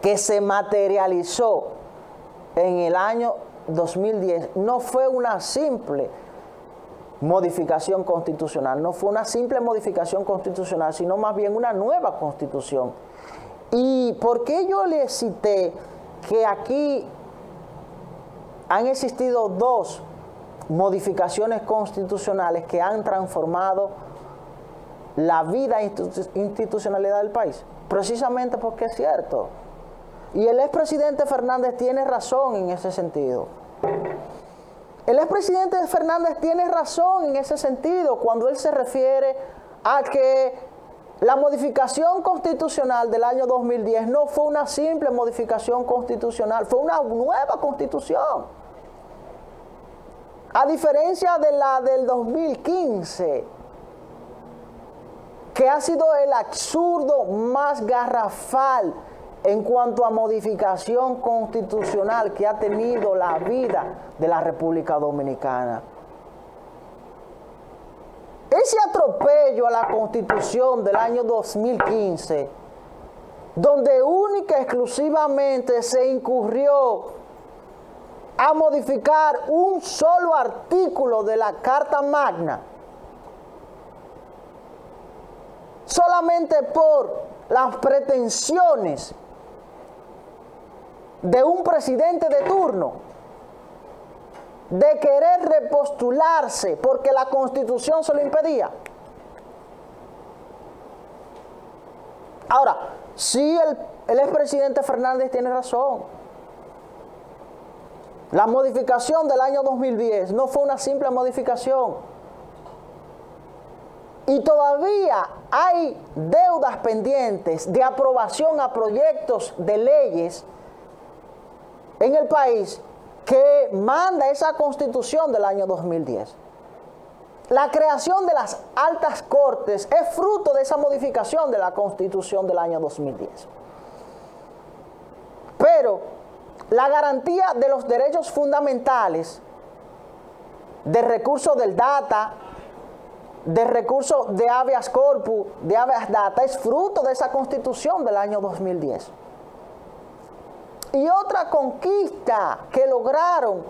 que se materializó en el año 2010 no fue una simple modificación constitucional, no fue una simple modificación constitucional, sino más bien una nueva constitución. ¿Y por qué yo le cité que aquí han existido dos modificaciones constitucionales que han transformado la vida institucionalidad del país? Precisamente porque es cierto. Y el expresidente Fernández tiene razón en ese sentido. El expresidente Fernández tiene razón en ese sentido cuando él se refiere a que la modificación constitucional del año 2010 no fue una simple modificación constitucional, fue una nueva constitución. A diferencia de la del 2015, que ha sido el absurdo más garrafal en cuanto a modificación constitucional que ha tenido la vida de la República Dominicana. Ese atropello a la Constitución del año 2015, donde única y exclusivamente se incurrió a modificar un solo artículo de la Carta Magna, solamente por las pretensiones de un presidente de turno de querer repostularse porque la Constitución se lo impedía. Ahora, sí, el expresidente Fernández tiene razón. La modificación del año 2010 no fue una simple modificación. Y todavía hay deudas pendientes de aprobación a proyectos de leyes en el país que manda esa Constitución del año 2010. La creación de las altas cortes es fruto de esa modificación de la Constitución del año 2010. Pero la garantía de los derechos fundamentales, de recursos del data, de recursos de habeas corpus, de habeas data, es fruto de esa Constitución del año 2010. Y otra conquista que lograron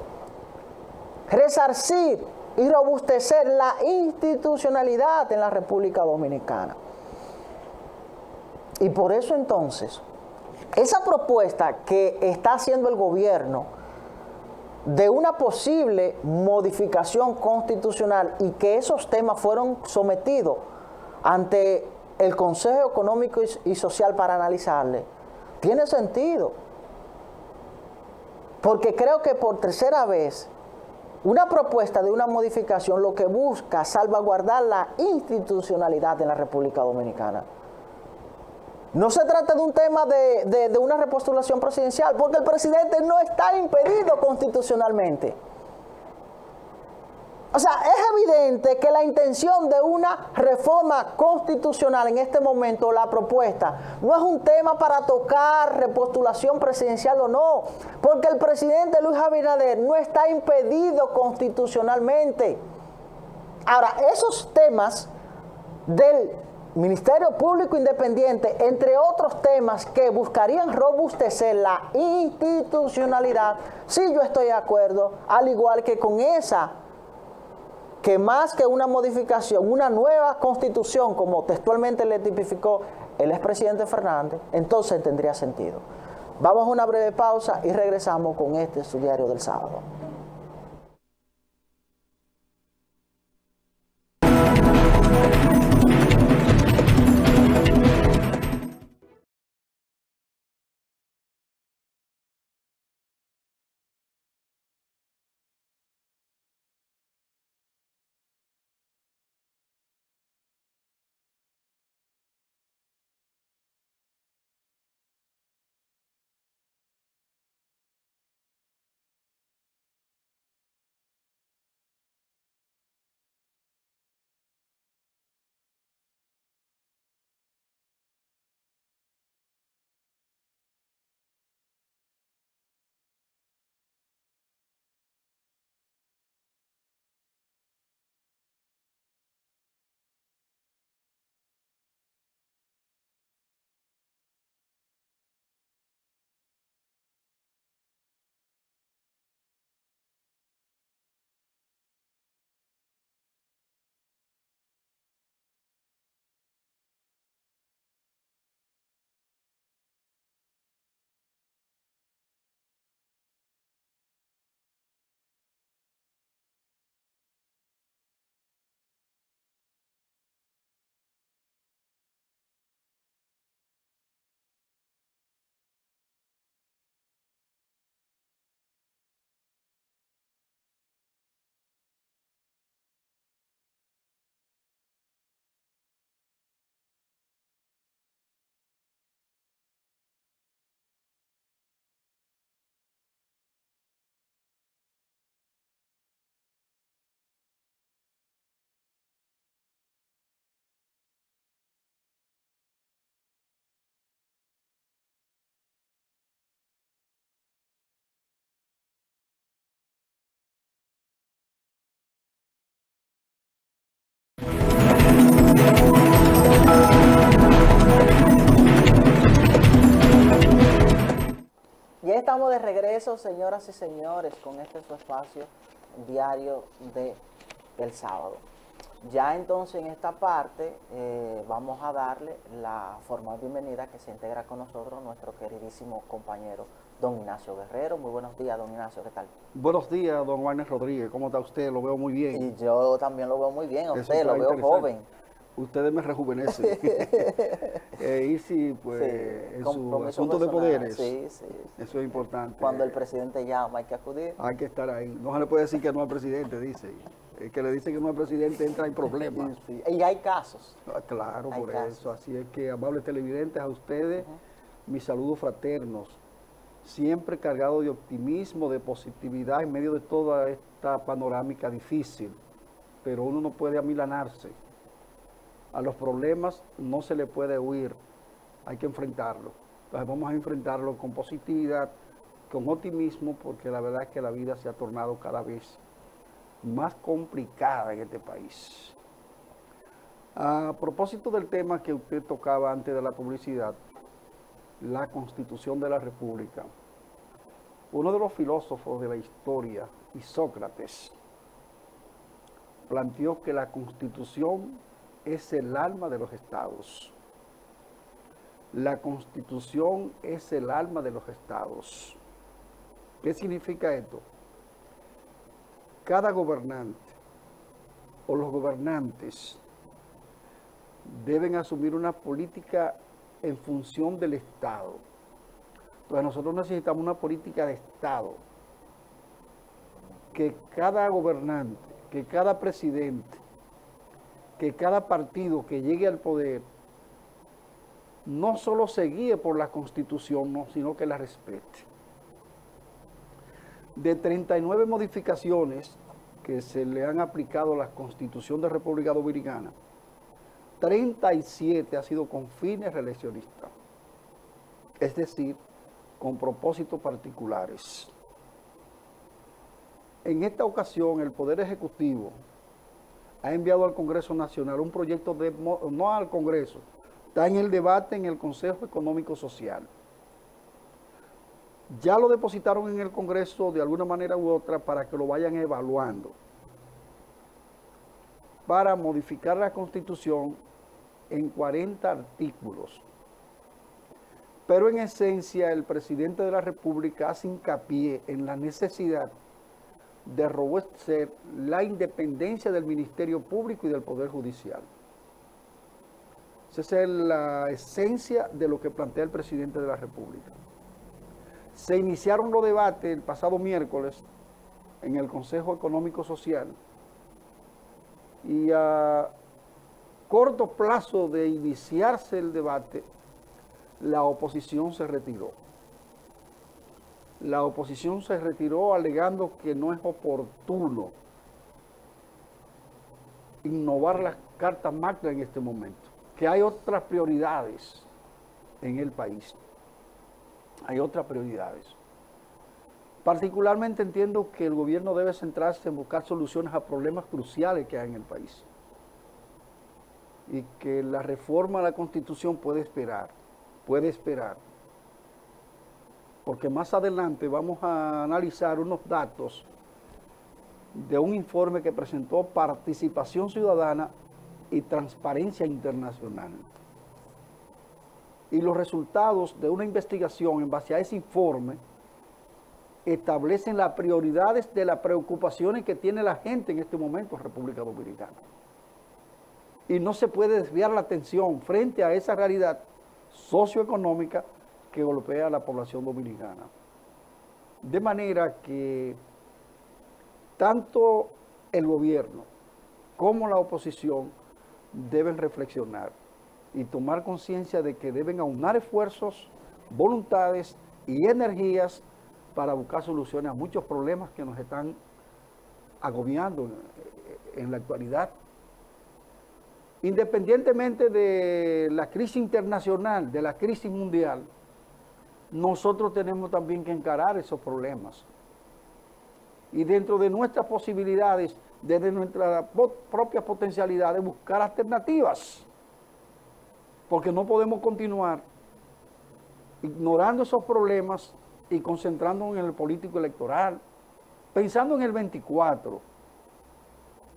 resarcir y robustecer la institucionalidad en la República Dominicana. Y por eso entonces, esa propuesta que está haciendo el gobierno de una posible modificación constitucional y que esos temas fueron sometidos ante el Consejo Económico y Social para analizarle, tiene sentido. Porque creo que por tercera vez, una propuesta de una modificación lo que busca salvaguardar la institucionalidad en la República Dominicana. No se trata de un tema de una repostulación presidencial, porque el presidente no está impedido constitucionalmente. O sea, es evidente que la intención de una reforma constitucional en este momento, la propuesta, no es un tema para tocar repostulación presidencial o no, porque el presidente Luis Abinader no está impedido constitucionalmente. Ahora, esos temas del Ministerio Público Independiente, entre otros temas que buscarían robustecer la institucionalidad, sí yo estoy de acuerdo, al igual que con esa, que más que una modificación, una nueva constitución, como textualmente le tipificó el expresidente Fernández, entonces tendría sentido. Vamos a una breve pausa y regresamos con su diario del sábado. Ya estamos de regreso, señoras y señores, con su espacio diario del sábado. Ya entonces en esta parte vamos a darle la formal bienvenida que se integra con nosotros nuestro queridísimo compañero don Ignacio Guerrero. Muy buenos días, don Ignacio, ¿qué tal? Buenos días, don Wagner Rodríguez, ¿cómo está usted? Lo veo muy bien. Y yo también lo veo muy bien, a usted lo veo joven. Ustedes me rejuvenecen. Y sí, pues, sí, en su asunto de poderes, sí, sí, eso es importante. Cuando el presidente llama hay que acudir. Hay que estar ahí. No se le puede decir que no al presidente, dice. El que le dice que no al presidente entra en problemas. Sí, sí. Y hay casos. Claro, hay por casos. eso. Así es que, amables televidentes, a ustedes, mis saludos fraternos. Siempre cargado de optimismo, de positividad en medio de toda esta panorámica difícil. Pero uno no puede amilanarse. A los problemas no se le puede huir, hay que enfrentarlos. Entonces vamos a enfrentarlo con positividad, con optimismo, porque la verdad es que la vida se ha tornado cada vez más complicada en este país. A propósito del tema que usted tocaba antes de la publicidad, la Constitución de la República, uno de los filósofos de la historia, Sócrates, planteó que la Constitución es el alma de los estados. La Constitución es el alma de los estados. ¿Qué significa esto? Cada gobernante o los gobernantes deben asumir una política en función del Estado. Entonces nosotros necesitamos una política de Estado. Que cada gobernante, que cada presidente, que cada partido que llegue al poder no solo se guíe por la Constitución, no, sino que la respete. De 39 modificaciones que se le han aplicado a la Constitución de República Dominicana, 37 ha sido con fines reeleccionistas, es decir, con propósitos particulares. En esta ocasión, el Poder Ejecutivo ha enviado al Congreso Nacional un proyecto no al Congreso, está en el debate en el Consejo Económico Social. Ya lo depositaron en el Congreso de alguna manera u otra para que lo vayan evaluando, para modificar la Constitución en 40 artículos. Pero en esencia el presidente de la República hace hincapié en la necesidad de robustecer la independencia del Ministerio Público y del Poder Judicial. Esa es la esencia de lo que plantea el presidente de la República. Se iniciaron los debates el pasado miércoles en el Consejo Económico Social y a corto plazo de iniciarse el debate, la oposición se retiró. La oposición se retiró alegando que no es oportuno innovar las cartas magna en este momento, que hay otras prioridades en el país. Hay otras prioridades. Particularmente entiendo que el gobierno debe centrarse en buscar soluciones a problemas cruciales que hay en el país. Y que la reforma a la Constitución puede esperar. Porque más adelante vamos a analizar unos datos de un informe que presentó Participación Ciudadana y Transparencia Internacional. Y los resultados de una investigación en base a ese informe establecen las prioridades de las preocupaciones que tiene la gente en este momento en República Dominicana. Y no se puede desviar la atención frente a esa realidad socioeconómica que golpea a la población dominicana. De manera que tanto el gobierno como la oposición deben reflexionar y tomar conciencia de que deben aunar esfuerzos, voluntades y energías para buscar soluciones a muchos problemas que nos están agobiando en la actualidad. Independientemente de la crisis internacional, de la crisis mundial, nosotros tenemos también que encarar esos problemas. Y dentro de nuestras posibilidades, desde nuestra propia potencialidad, de buscar alternativas. Porque no podemos continuar ignorando esos problemas y concentrándonos en el político electoral, pensando en el 24.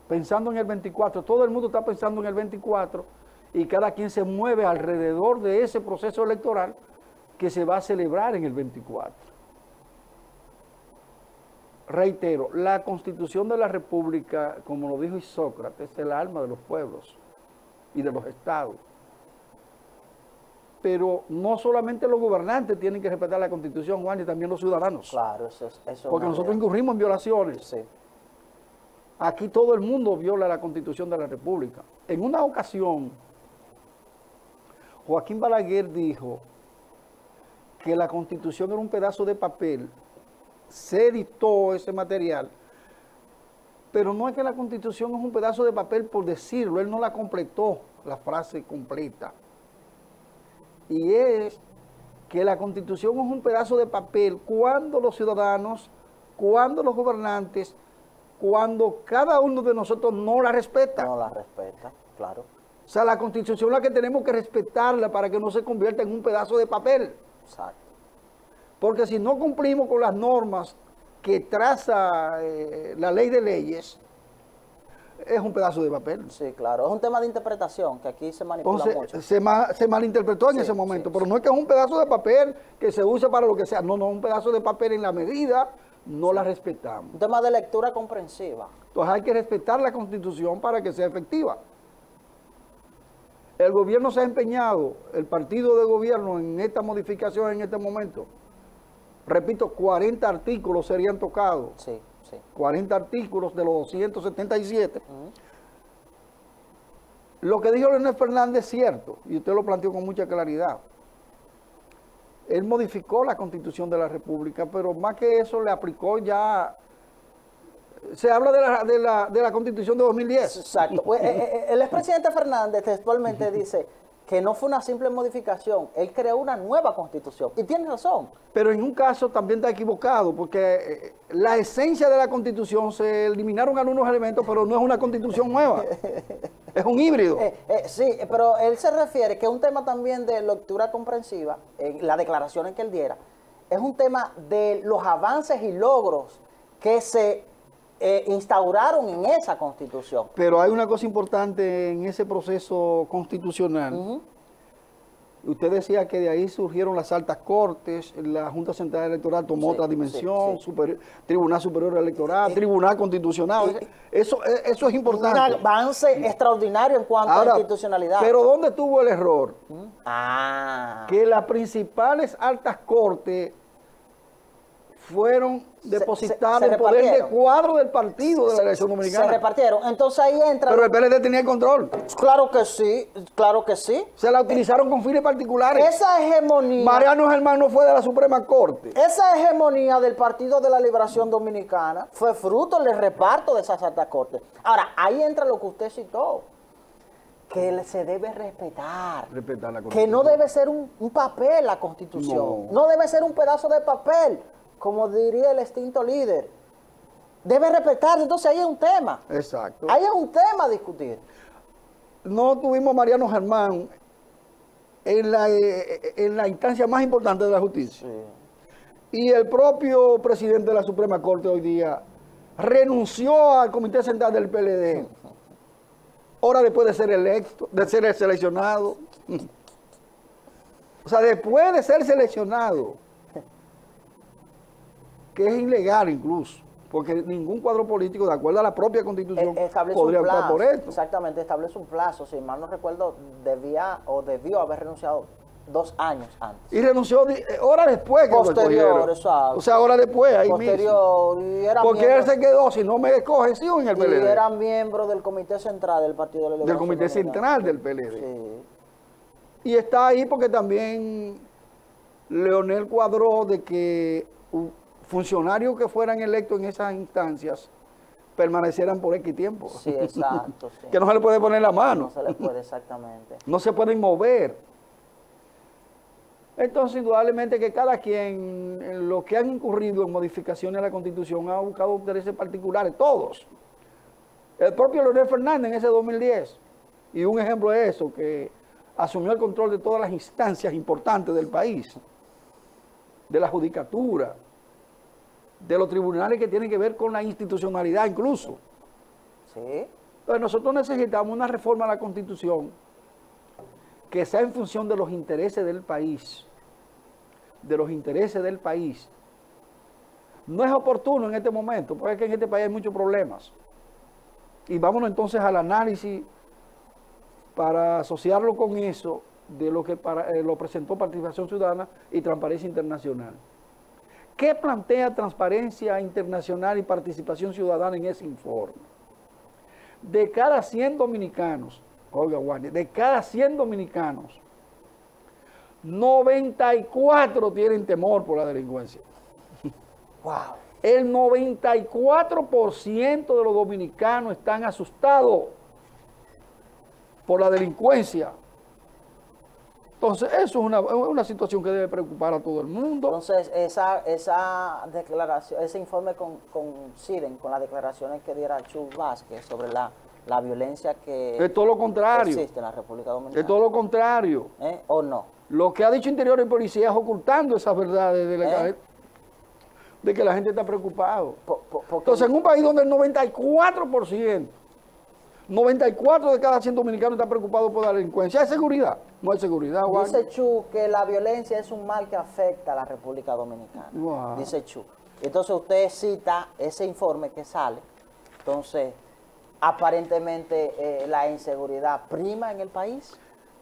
Pensando en el 24, todo el mundo está pensando en el 24 y cada quien se mueve alrededor de ese proceso electoral que se va a celebrar en el 24. Reitero, la Constitución de la República, como lo dijo Isócrates, es el alma de los pueblos y de los estados. Pero no solamente los gobernantes tienen que respetar la Constitución, Juan, y también los ciudadanos. Claro, eso porque nosotros incurrimos en violaciones. Sí. Aquí todo el mundo viola la Constitución de la República. En una ocasión, Joaquín Balaguer dijo que la Constitución era un pedazo de papel. Se editó ese material, pero no es que la Constitución es un pedazo de papel por decirlo, él no la completó, la frase completa. Y es que la Constitución es un pedazo de papel cuando los ciudadanos, cuando los gobernantes, cuando cada uno de nosotros no la respeta. No la respeta, claro. O sea, la Constitución es la que tenemos que respetarla para que no se convierta en un pedazo de papel. Exacto. Porque si no cumplimos con las normas que traza la ley de leyes, es un pedazo de papel. Sí, claro. Es un tema de interpretación que aquí se manipula mucho. Se malinterpretó en ese momento, pero no es que es un pedazo de papel que se use para lo que sea. No, es un pedazo de papel en la medida, no la respetamos. Un tema de lectura comprensiva. Entonces hay que respetar la Constitución para que sea efectiva. El gobierno se ha empeñado, el partido de gobierno, en esta modificación en este momento. Repito, 40 artículos serían tocados. Sí, sí. 40 artículos de los 277. Lo que dijo Leonel Fernández es cierto, y usted lo planteó con mucha claridad. Él modificó la Constitución de la República, pero más que eso le aplicó ya Se habla de la Constitución de 2010. Exacto. El expresidente Fernández textualmente dice que no fue una simple modificación, él creó una nueva Constitución. Y tiene razón. Pero en un caso también está equivocado, porque la esencia de la Constitución se eliminaron algunos elementos, pero no es una Constitución nueva. Es un híbrido. Sí, pero él se refiere que es un tema también de lectura comprensiva, las declaraciones que él diera, es un tema de los avances y logros que se instauraron en esa Constitución. Pero hay una cosa importante en ese proceso constitucional. Usted decía que de ahí surgieron las altas cortes, la Junta Central Electoral tomó otra dimensión, Tribunal Superior Electoral, Tribunal Constitucional. Eso es importante. Un avance extraordinario en cuanto a institucionalidad. Pero ¿dónde tuvo el error? Que las principales altas cortes fueron depositadas en el poder de cuadro del partido de la elección dominicana. Se repartieron. Entonces ahí entra... Pero el PLD tenía el control. Claro que sí, claro que sí. Se la utilizaron con fines particulares. Esa hegemonía... Mariano Germán no fue de la Suprema Corte. Esa hegemonía del Partido de la Liberación Dominicana fue fruto del reparto de esas altas cortes. Ahora, ahí entra lo que usted citó, que se debe respetar. Respetar la Que Constitución. no debe ser un papel la Constitución. No debe ser un pedazo de papel, como diría el extinto líder. Debe respetarse. Entonces ahí es un tema. Exacto. Ahí es un tema a discutir. No tuvimos a Mariano Germán en la instancia más importante de la justicia. Y el propio presidente de la Suprema Corte hoy día renunció al Comité Central del PLD. Ahora después de ser electo, de ser seleccionado. O sea, después de ser seleccionado, que es ilegal incluso, porque ningún cuadro político, de acuerdo a la propia Constitución, podría optar por esto. Exactamente, establece un plazo. Si mal no recuerdo, debió haber renunciado 2 años antes. Y renunció horas después que posterior, exacto. O sea, horas después, ahí posterior, mismo. Y era porque miembro, él se quedó, si no me escoge, sí, en el PLD. Y era miembro del Comité Central del Partido de la Liberación Del Comité Central del PLD. Sí. Y está ahí porque también Leonel cuadró de que funcionarios que fueran electos en esas instancias permanecieran por X tiempo. Sí, exacto. Sí. Que no se le puede poner la mano. No se le puede, exactamente. No se pueden mover. Entonces, indudablemente que cada quien, en lo que han incurrido en modificaciones a la Constitución, ha buscado intereses particulares, todos. El propio Leonel Fernández en ese 2010, y un ejemplo de eso, que asumió el control de todas las instancias importantes del país, de la judicatura, de los tribunales que tienen que ver con la institucionalidad incluso. Sí. Entonces nosotros necesitamos una reforma a la Constitución que sea en función de los intereses del país. De los intereses del país. No es oportuno en este momento, porque es que en este país hay muchos problemas. Y vámonos entonces al análisis para asociarlo con eso de lo que lo presentó Participación Ciudadana y Transparencia Internacional. ¿Qué plantea Transparencia Internacional y Participación Ciudadana en ese informe? De cada 100 dominicanos, oiga, Juan, de cada 100 dominicanos, 94 tienen temor por la delincuencia. Wow. El 94% de los dominicanos están asustados por la delincuencia. Entonces, eso es una situación que debe preocupar a todo el mundo. Entonces, esa declaración, ese informe coinciden con las declaraciones que diera Chu Vázquez sobre la violencia que es todo lo contrario. Existe en la República Dominicana. Es todo lo contrario. ¿O no? Lo que ha dicho Interior y Policía es ocultando esas verdades de que la gente está preocupado. Entonces, en un país donde el 94% 94 de cada 100 dominicanos están preocupados por la delincuencia. ¿Hay seguridad? No hay seguridad, Juan. Dice Chu que la violencia es un mal que afecta a la República Dominicana. Wow. Dice Chu. Entonces usted cita ese informe que sale. Entonces, aparentemente la inseguridad prima en el país.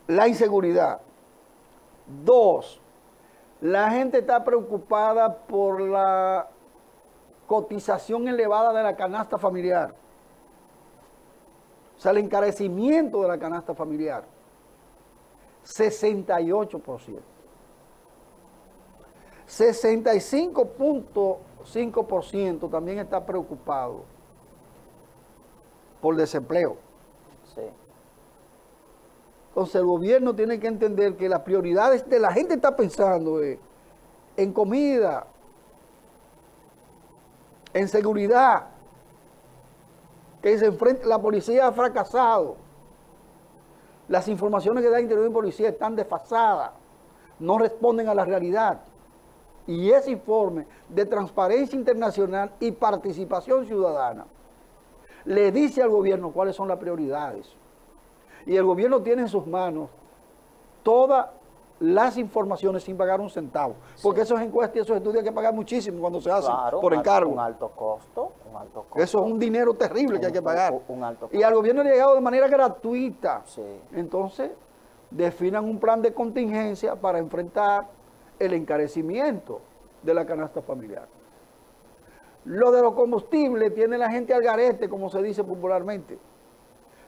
La inseguridad. 2. La gente está preocupada por la cotización elevada de la canasta familiar. O sea, el encarecimiento de la canasta familiar. 68%. 65.5% también está preocupado por desempleo. Sí. Entonces el gobierno tiene que entender que las prioridades de la gente está pensando en comida, en seguridad, que se enfrente, la policía ha fracasado. Las informaciones que da Interior y Policía están desfasadas, no responden a la realidad. Y ese informe de Transparencia Internacional y Participación Ciudadana le dice al gobierno cuáles son las prioridades. Y el gobierno tiene en sus manos todas las informaciones sin pagar un centavo. Porque esos encuestas y esos estudios hay que pagar muchísimo cuando se hacen por encargo. Un alto costo, un alto costo. Eso es un dinero terrible que hay que pagar. Un alto costo. Y al gobierno le ha llegado de manera gratuita. Sí. Entonces, definan un plan de contingencia para enfrentar el encarecimiento de la canasta familiar. Lo de los combustibles tiene la gente al garete, como se dice popularmente.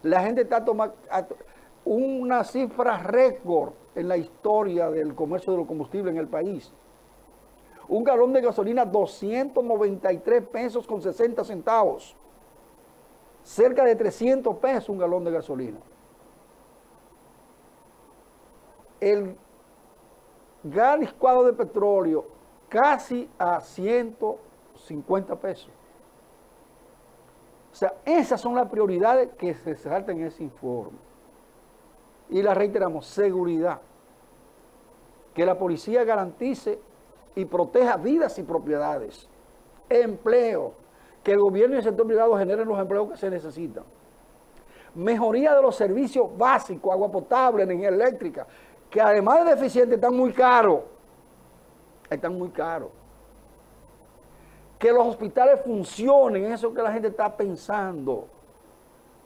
La gente está tomando una cifra récord en la historia del comercio de los combustibles en el país. Un galón de gasolina, 293 pesos con 60 centavos. Cerca de 300 pesos un galón de gasolina. El gas licuado de petróleo casi a 150 pesos. O sea, esas son las prioridades que se resaltan en ese informe. Y la reiteramos, seguridad. Que la policía garantice y proteja vidas y propiedades. Empleo. Que el gobierno y el sector privado generen los empleos que se necesitan. Mejoría de los servicios básicos, agua potable, energía eléctrica, que además de deficientes están muy caros. Están muy caros. Que los hospitales funcionen, eso que la gente está pensando.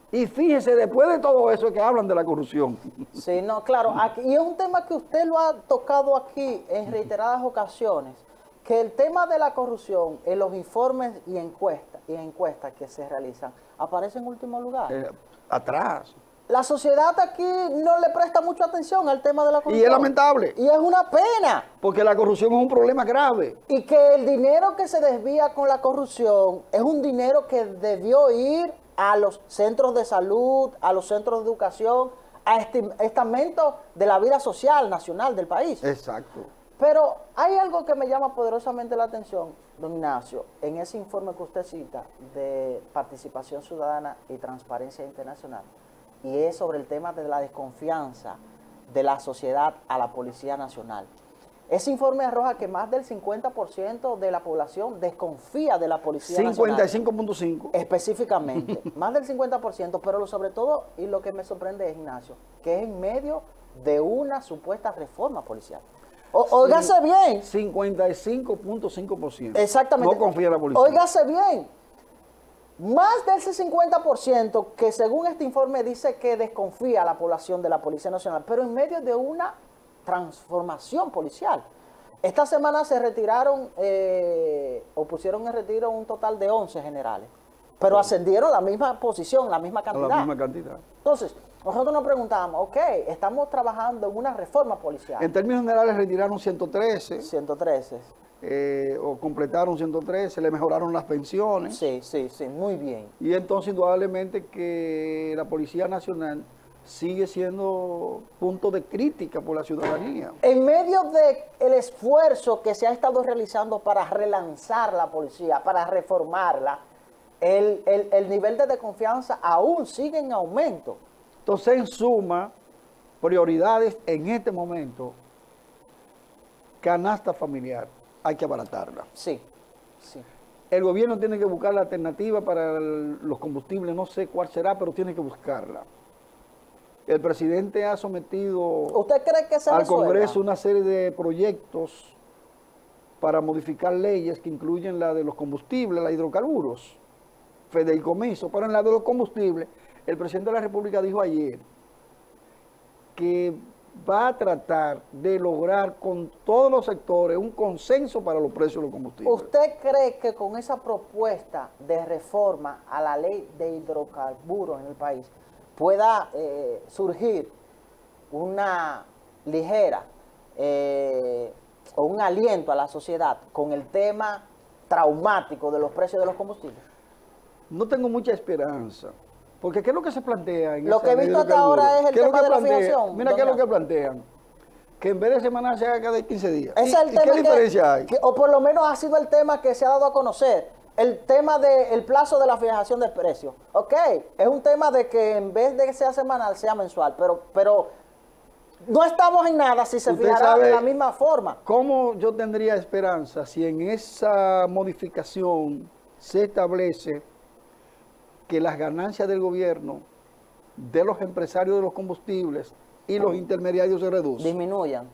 Y fíjese, después de todo eso es que hablan de la corrupción. Sí, no, claro, aquí, y es un tema que usted lo ha tocado aquí en reiteradas ocasiones, que el tema de la corrupción en los informes y encuestas que se realizan aparece en último lugar. Atrás. La sociedad aquí no le presta mucha atención al tema de la corrupción. Y es lamentable. Y es una pena. Porque la corrupción es un problema grave. Y que el dinero que se desvía con la corrupción es un dinero que debió ir a los centros de salud, a los centros de educación, a estamentos de la vida social nacional del país. Exacto. Pero hay algo que me llama poderosamente la atención, don Ignacio, en ese informe que usted cita de Participación Ciudadana y Transparencia Internacional, y es sobre el tema de la desconfianza de la sociedad a la Policía Nacional. Ese informe arroja que más del 50% de la población desconfía de la Policía Nacional. 55.5. Específicamente, más del 50%, pero lo sobre todo, y lo que me sorprende es, Ignacio, que es en medio de una supuesta reforma policial. Óigase bien. 55.5%. Exactamente. No confía en la policía. Óigase bien. Más de ese 50% que según este informe dice que desconfía a la población de la Policía Nacional, pero en medio de una transformación policial. Esta semana se retiraron o pusieron en retiro un total de 11 generales, pero ascendieron a la misma posición, la misma cantidad. A la misma cantidad. Entonces, nosotros nos preguntamos, ok, estamos trabajando en una reforma policial. En términos generales retiraron 113. 113. O completaron 113, le mejoraron las pensiones. Sí, muy bien. Y entonces indudablemente que la Policía Nacional sigue siendo punto de crítica por la ciudadanía. En medio del esfuerzo que se ha estado realizando para relanzar la policía, para reformarla, el nivel de desconfianza aún sigue en aumento. Entonces, en suma, prioridades en este momento, canasta familiar, hay que abaratarla. Sí. El gobierno tiene que buscar la alternativa para los combustibles, no sé cuál será, pero tiene que buscarla. El presidente ha sometido ¿Usted cree que se al resuelva? Congreso una serie de proyectos para modificar leyes que incluyen la de los combustibles, la de hidrocarburos, fideicomiso, pero en la de los combustibles, el presidente de la República dijo ayer que va a tratar de lograr con todos los sectores un consenso para los precios de los combustibles. ¿Usted cree que con esa propuesta de reforma a la ley de hidrocarburos en el país pueda surgir una ligera o un aliento a la sociedad con el tema traumático de los precios de los combustibles? No tengo mucha esperanza, Porque ¿qué es lo que se plantea? En Lo esa que he ley visto de hasta ahora es el ¿Qué es lo tema que de la plantea? fijación. Mira qué es lo doña. que plantean. Que en vez de semanal se haga cada 15 días. Ese es el ¿Y tema qué diferencia hay? o por lo menos ha sido el tema que se ha dado a conocer. El tema del plazo de la fijación de precios. Ok, es un tema de que en vez de que sea semanal, sea mensual. Pero no estamos en nada si se Usted fijará sabe de la misma forma. ¿Cómo yo tendría esperanza si en esa modificación se establece que las ganancias del gobierno, de los empresarios de los combustibles y los intermediarios se reducen? Disminuyan.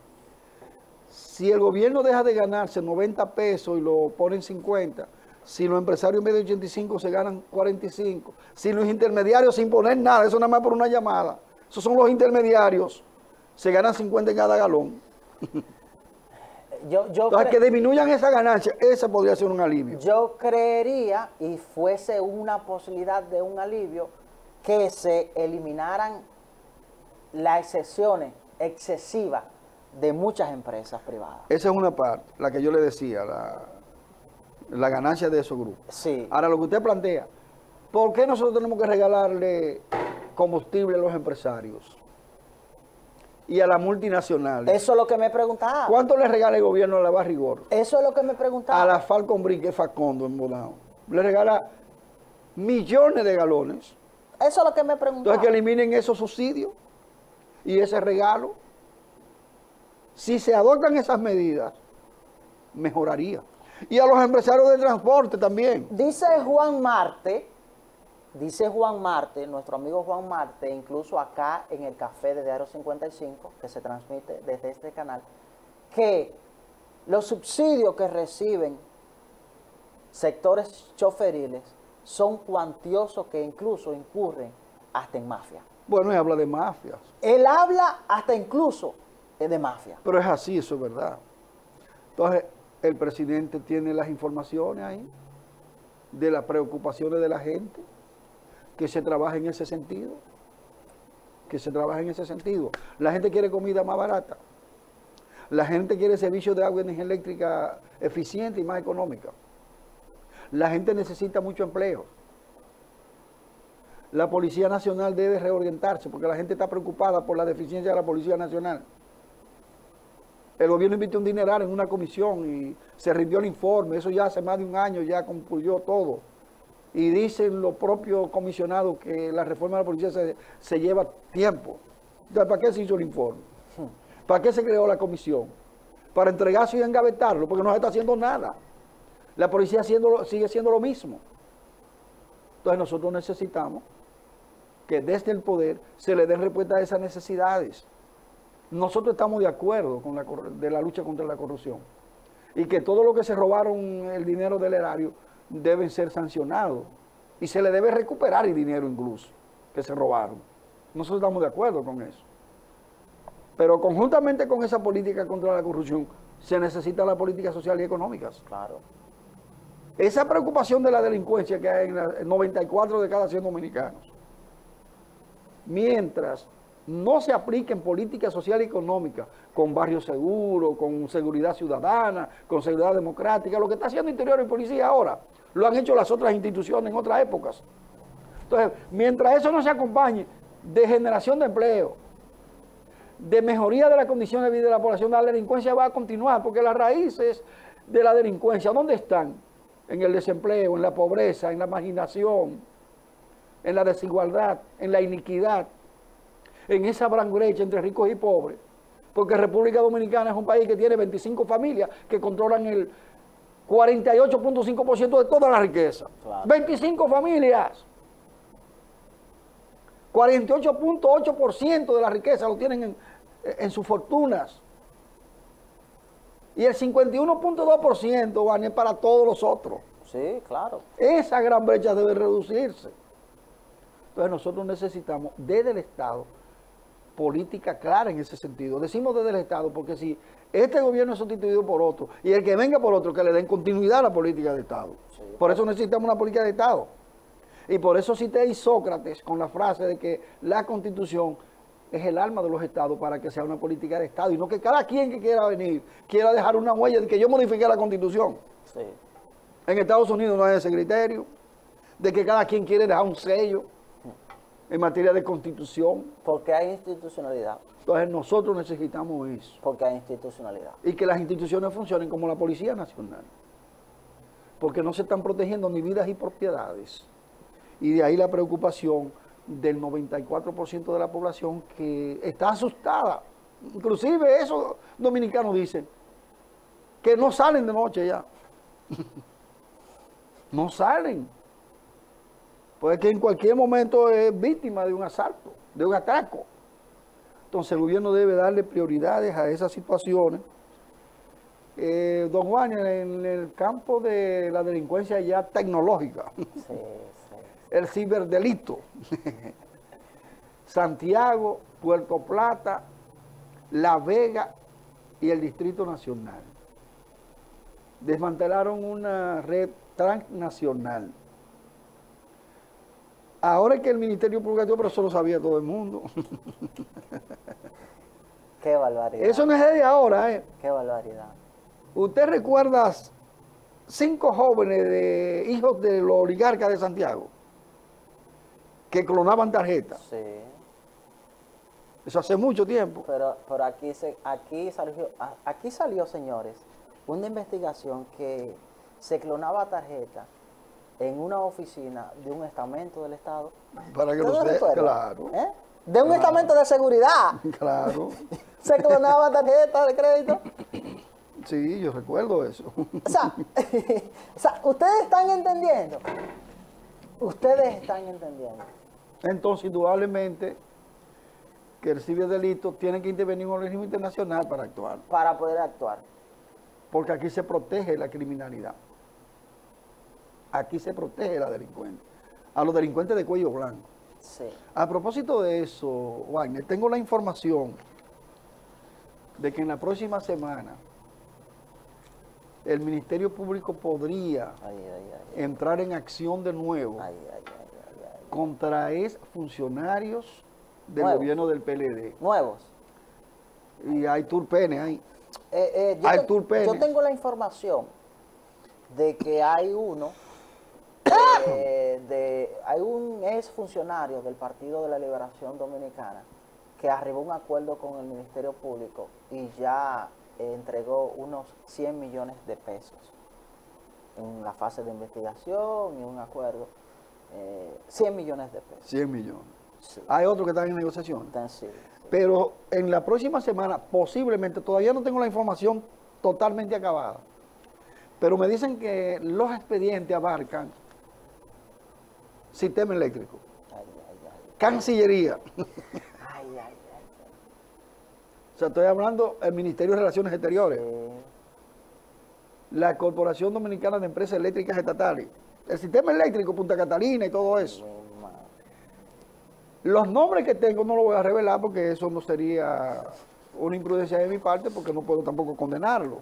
Si el gobierno deja de ganarse 90 pesos y lo pone en 50, si los empresarios en vez de 85 se ganan 45, si los intermediarios sin poner nada, eso nada más por una llamada, esos son los intermediarios, se ganan 50 en cada galón. Entonces, que disminuyan esa ganancia, ese podría ser un alivio. Yo creería, y fuese una posibilidad de un alivio, que se eliminaran las excepciones excesivas de muchas empresas privadas. Esa es una parte, la que yo le decía, la ganancia de esos grupos. Sí. Ahora, lo que usted plantea, ¿por qué nosotros tenemos que regalarle combustible a los empresarios y a las multinacionales? Eso es lo que me preguntaba. ¿Cuánto le regala el gobierno a la Barrigor? Eso es lo que me preguntaba. A la Falcon Brick, que es Facondo en Bonao. Le regala millones de galones. Eso es lo que me preguntaba. Entonces, que eliminen esos subsidios y ese regalo. Si se adoptan esas medidas, mejoraría. Y a los empresarios de transporte también. Dice Juan Marte, nuestro amigo Juan Marte, incluso acá en el café de Diario 55, que se transmite desde este canal, que los subsidios que reciben sectores choferiles son cuantiosos, que incluso incurren hasta en mafia. Bueno, él habla de mafias. Él habla hasta incluso de mafia. Pero es así, eso es verdad. Entonces, el presidente tiene las informaciones ahí de las preocupaciones de la gente, que se trabaja en ese sentido, La gente quiere comida más barata, la gente quiere servicios de agua y energía eléctrica eficiente y más económica, la gente necesita mucho empleo, la Policía Nacional debe reorientarse porque la gente está preocupada por la deficiencia de la Policía Nacional. El gobierno invirtió un dineral en una comisión y se rindió el informe. Eso ya hace más de un año ya concluyó todo. Y dicen los propios comisionados que la reforma de la policía se lleva tiempo. Entonces, ¿para qué se hizo el informe? ¿Para qué se creó la comisión? Para entregarse y engavetarlo, porque no se está haciendo nada. La policía sigue siendo lo mismo. Entonces nosotros necesitamos que desde el poder se le den respuesta a esas necesidades. Nosotros estamos de acuerdo con la lucha contra la corrupción y que todo lo que se robaron el dinero del erario deben ser sancionados y se le debe recuperar el dinero incluso que se robaron. Nosotros estamos de acuerdo con eso. Pero conjuntamente con esa política contra la corrupción se necesita la política social y económica. Claro. Esa preocupación de la delincuencia que hay en 94 de cada 100 dominicanos, mientras no se apliquen políticas social y económica con barrio seguro, con seguridad ciudadana, con seguridad democrática, lo que está haciendo Interior y Policía ahora, lo han hecho las otras instituciones en otras épocas. Entonces, mientras eso no se acompañe de generación de empleo, de mejoría de la condición de vida de la población, la delincuencia va a continuar, porque las raíces de la delincuencia, ¿dónde están? En el desempleo, en la pobreza, en la marginación, en la desigualdad, en la iniquidad, en esa gran brecha entre ricos y pobres, porque República Dominicana es un país que tiene 25 familias que controlan el 48.5% de toda la riqueza. Claro. 25 familias. 48.8% de la riqueza lo tienen en sus fortunas. Y el 51.2% van a ir para todos los otros. Sí, claro. Esa gran brecha debe reducirse. Entonces nosotros necesitamos desde el Estado política clara en ese sentido. Decimos desde el Estado porque si este gobierno es sustituido por otro y el que venga por otro, que le den continuidad a la política de Estado. Sí. Por eso necesitamos una política de Estado. Y por eso cité a Sócrates con la frase de que la Constitución es el alma de los estados para que sea una política de Estado y no que cada quien que quiera venir quiera dejar una huella de que yo modifique la Constitución. Sí. En Estados Unidos no hay ese criterio de que cada quien quiere dejar un sello. en materia de constitución. Porque hay institucionalidad. Entonces nosotros necesitamos eso. Porque hay institucionalidad. Y que las instituciones funcionen como la Policía Nacional. Porque no se están protegiendo ni vidas y propiedades. Y de ahí la preocupación del 94% de la población que está asustada. Inclusive esos dominicanos dicen que no salen de noche ya. No salen. Pues que en cualquier momento es víctima de un asalto, de un atraco. Entonces el gobierno debe darle prioridades a esas situaciones. Don Juan, en el campo de la delincuencia ya tecnológica, Sí. el ciberdelito, Santiago, Puerto Plata, La Vega y el Distrito Nacional desmantelaron una red transnacional. Ahora es que el Ministerio Público, pero eso lo sabía todo el mundo. Qué barbaridad. Eso no es de ahora, ¿eh? Qué barbaridad. ¿Usted recuerda 5 jóvenes hijos de los oligarcas de Santiago que clonaban tarjetas? Sí. Eso hace mucho tiempo. Pero aquí salió, señores, una investigación que se clonaba tarjeta en una oficina de un estamento del Estado. Para que ¿Usted lo lo sepa, recuerda? claro. ¿Eh? De un estamento de seguridad. Claro. Se clonaba tarjeta de crédito. Sí, yo recuerdo eso. O sea, ustedes están entendiendo. Ustedes están entendiendo. Entonces, indudablemente, que el ciberdelito tiene que intervenir un organismo internacional para actuar. Para poder actuar. Porque aquí se protege la criminalidad. Aquí se protege la delincuencia. A los delincuentes de cuello blanco. Sí. A propósito de eso, Wagner, tengo la información de que en la próxima semana el Ministerio Público podría entrar en acción de nuevo contra funcionarios del Nuevos. gobierno del PLD. Nuevos. Y hay turpenes ahí. Yo tengo la información de que hay uno, hay un ex funcionario del Partido de la Liberación Dominicana que arribó a un acuerdo con el Ministerio Público y ya entregó unos 100 millones de pesos en la fase de investigación y un acuerdo. 100 millones de pesos. 100 millones. Sí. Hay otros que están en negociación. Sí. Pero en la próxima semana, posiblemente, todavía no tengo la información totalmente acabada, pero me dicen que los expedientes abarcan sistema eléctrico, Cancillería. O sea, estoy hablando del Ministerio de Relaciones Exteriores, la Corporación Dominicana de Empresas Eléctricas Estatales, el sistema eléctrico, Punta Catalina y todo eso. Los nombres que tengo no los voy a revelar porque eso no sería una imprudencia de mi parte porque no puedo tampoco condenarlo.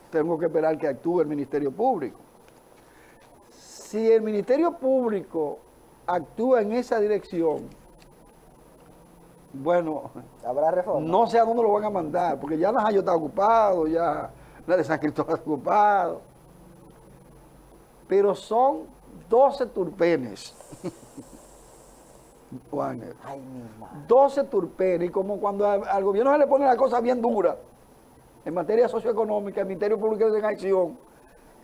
Tengo que esperar que actúe el Ministerio Público. Si el Ministerio Público actúa en esa dirección, bueno, ¿habrá reforma? No sé a dónde lo van a mandar, porque ya Najayo está ocupado, ya la de San Cristóbal está ocupado. Pero son 12 turpenes. Wagner. Ay, mi madre. 12 turpenes, y como cuando al gobierno se le pone la cosa bien dura, en materia socioeconómica, el Ministerio Público está en acción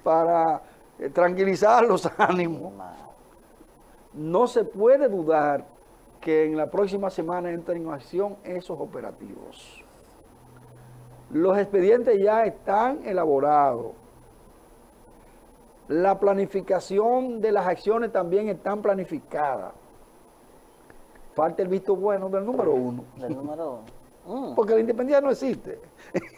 para tranquilizar los ánimos. No se puede dudar que en la próxima semana entren en acción esos operativos. Los expedientes ya están elaborados. La planificación de las acciones también están planificadas. Falta el visto bueno del número 1. Del número 1. Porque la independencia no existe.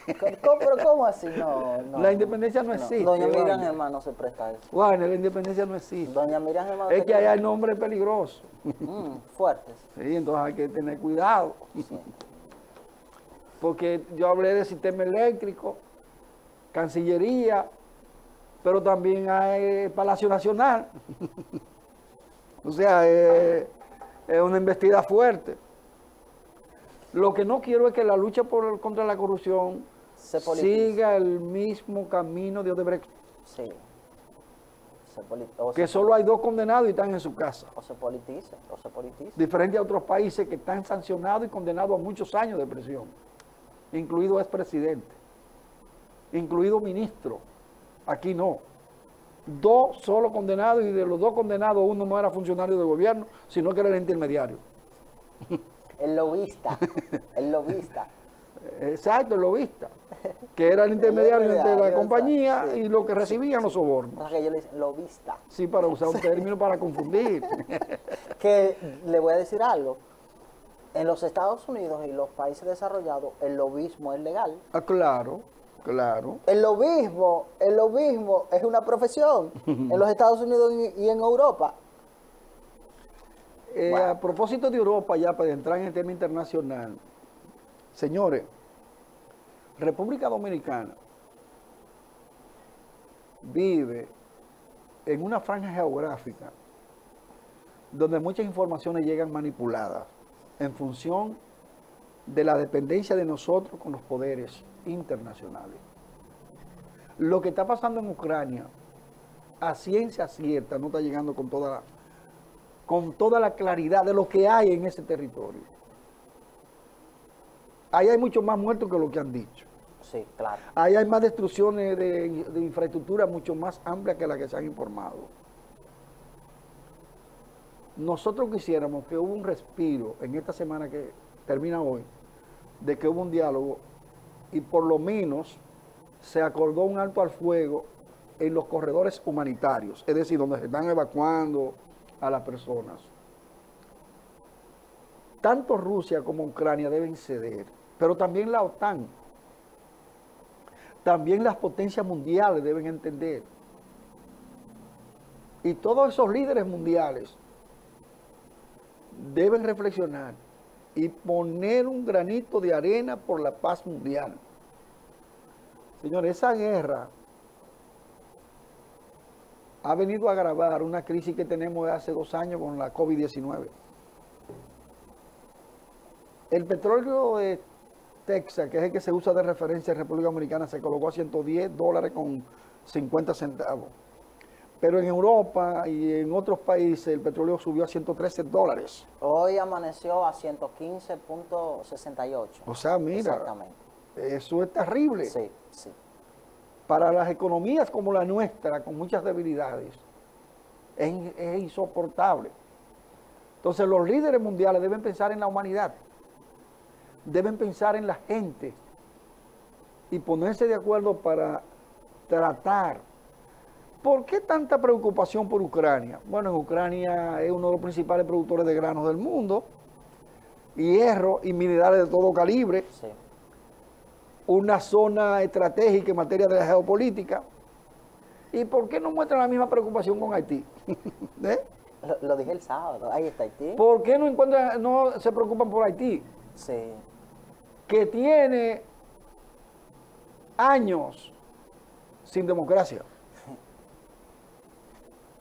¿Pero cómo así? No, La independencia no existe. Doña Miriam Germán no se presta a eso. Bueno, la independencia no existe. Doña Miriam Germán. Es que ahí hay nombres peligrosos. Fuertes. Sí, entonces hay que tener cuidado. Sí. Porque yo hablé de sistema eléctrico, Cancillería, pero también hay Palacio Nacional. O sea, es una embestida fuerte. Lo que no quiero es que la lucha contra la corrupción siga el mismo camino de Odebrecht. Sí. que solo hay 2 condenados y están en su casa. O se politiza, o se politiza. Diferente a otros países que están sancionados y condenados a muchos años de prisión, incluido expresidente, incluido ministro. Aquí no. 2 solo condenados, y de los 2 condenados uno no era funcionario de gobierno, sino que era el intermediario. El lobista, el lobista. Exacto, el lobista, que era el intermediario entre la compañía sí, y lo que recibían los sobornos. O sea, que ellos le dicen lobista. Sí, para usar un término para confundir. Que le voy a decir algo. En los Estados Unidos y los países desarrollados, el lobismo es legal. Ah, claro, claro. El lobismo es una profesión en los Estados Unidos y en Europa. A propósito de Europa, ya para entrar en el tema internacional, señores, República Dominicana vive en una franja geográfica donde muchas informaciones llegan manipuladas en función de la dependencia de nosotros con los poderes internacionales. Lo que está pasando en Ucrania, a ciencia cierta, no está llegando con toda la claridad de lo que hay en ese territorio. Ahí hay mucho más muertos que lo que han dicho. Sí, claro. Ahí hay más destrucciones de infraestructura mucho más amplias que las que se han informado. Nosotros quisiéramos que hubo un respiro en esta semana que termina hoy, de que hubo un diálogo y por lo menos se acordó un alto al fuego en los corredores humanitarios, es decir, donde se están evacuando a las personas. Tanto Rusia como Ucrania deben ceder, pero también la OTAN, también las potencias mundiales deben entender. Y todos esos líderes mundiales deben reflexionar y poner un granito de arena por la paz mundial. Señores, esa guerra ha venido a agravar una crisis que tenemos de hace 2 años con la COVID-19. El petróleo de Texas, que es el que se usa de referencia en República Dominicana, se colocó a $110 con 50 centavos. Pero en Europa y en otros países el petróleo subió a $113. Hoy amaneció a 115.68. O sea, mira, exactamente. Eso es terrible. Sí, sí. Para las economías como la nuestra, con muchas debilidades, es insoportable. Entonces los líderes mundiales deben pensar en la humanidad, deben pensar en la gente y ponerse de acuerdo para tratar. ¿Por qué tanta preocupación por Ucrania? Bueno, en Ucrania es uno de los principales productores de granos del mundo, hierro y minerales de todo calibre. Sí. Una zona estratégica en materia de la geopolítica. ¿Y por qué no muestran la misma preocupación con Haití? ¿Eh? Lo dije el sábado, ahí está Haití. ¿Por qué no se preocupan por Haití? Sí. Que tiene años sin democracia.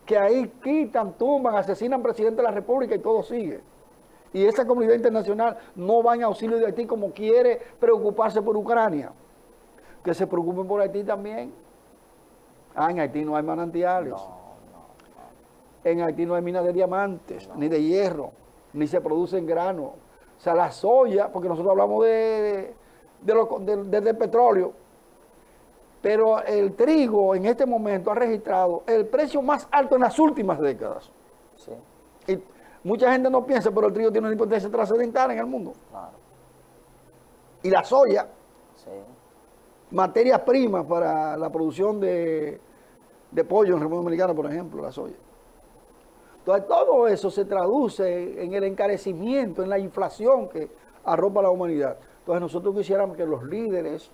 Que ahí quitan, tumban, asesinan al presidente de la República y todo sigue. Y esa comunidad internacional no va en auxilio de Haití como quiere preocuparse por Ucrania. Que se preocupen por Haití también. En Haití no hay manantiales. No. En Haití no hay minas de diamantes, ni de hierro, ni se producen granos. O sea, la soya, porque nosotros hablamos del petróleo, pero el trigo en este momento ha registrado el precio más alto en las últimas décadas. Sí. Y mucha gente no piensa, pero el trigo tiene una importancia trascendental en el mundo. Claro. Y la soya, Sí. materias primas para la producción de pollo en República Dominicana, por ejemplo, la soya. Entonces, todo eso se traduce en el encarecimiento, en la inflación que arropa a la humanidad. Entonces, nosotros quisiéramos que los líderes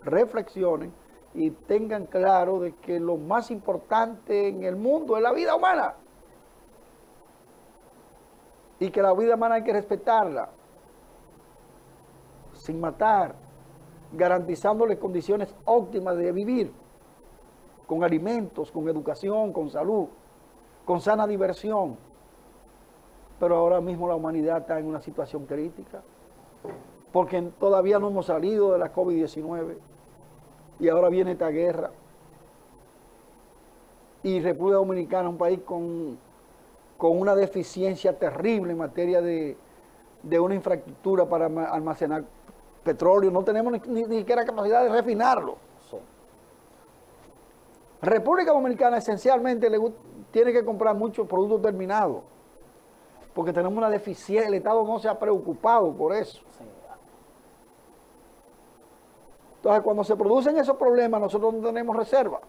reflexionen y tengan claro de que lo más importante en el mundo es la vida humana. Y que la vida humana hay que respetarla, sin matar, garantizándole condiciones óptimas de vivir, con alimentos, con educación, con salud, con sana diversión. Pero ahora mismo la humanidad está en una situación crítica, porque todavía no hemos salido de la COVID-19 y ahora viene esta guerra. y República Dominicana es un país con una deficiencia terrible en materia de una infraestructura para almacenar petróleo. No tenemos ni siquiera capacidad de refinarlo. Sí. República Dominicana esencialmente tiene que comprar muchos productos terminados, porque tenemos una deficiencia, el Estado no se ha preocupado por eso. Sí. Entonces, cuando se producen esos problemas, nosotros no tenemos reserva.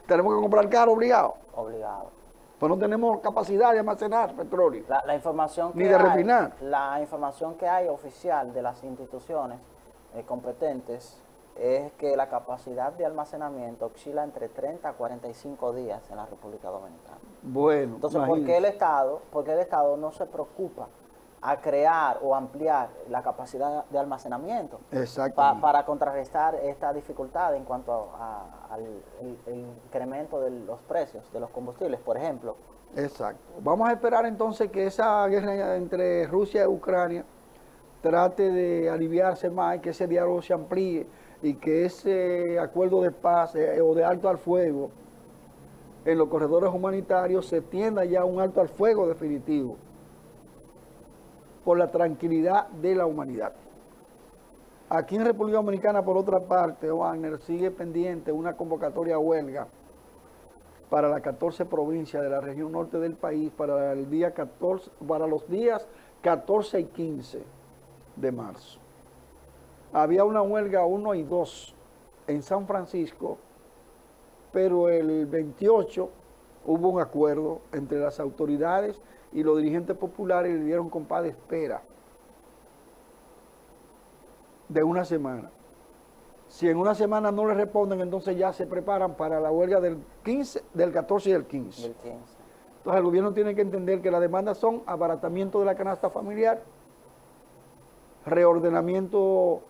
Tenemos que comprar caro obligado. Obligado. Pues no tenemos capacidad de almacenar petróleo. La información que Ni de refinar. La información que hay oficial de las instituciones competentes es que la capacidad de almacenamiento oscila entre 30 a 45 días en la República Dominicana. Bueno, Entonces, ¿por qué el Estado no se preocupa a crear o ampliar la capacidad de almacenamiento para contrarrestar esta dificultad en cuanto al incremento de los precios de los combustibles, por ejemplo? Exacto. Vamos a esperar entonces que esa guerra entre Rusia y Ucrania trate de aliviarse más, que ese diálogo se amplíe y que ese acuerdo de paz o de alto al fuego en los corredores humanitarios se tienda ya a un alto al fuego definitivo, por la tranquilidad de la humanidad. Aquí en República Dominicana, por otra parte, Wagner, sigue pendiente una convocatoria a huelga para las 14 provincias de la región norte del país para el día 14, para los días 14 y 15 de marzo. Había una huelga 1 y 2 en San Francisco, pero el 28 hubo un acuerdo entre las autoridades y los dirigentes populares le dieron compás de espera de una semana. Si en una semana no le responden, entonces ya se preparan para la huelga del 14 y del 15. Entonces el gobierno tiene que entender que las demandas son abaratamiento de la canasta familiar, reordenamiento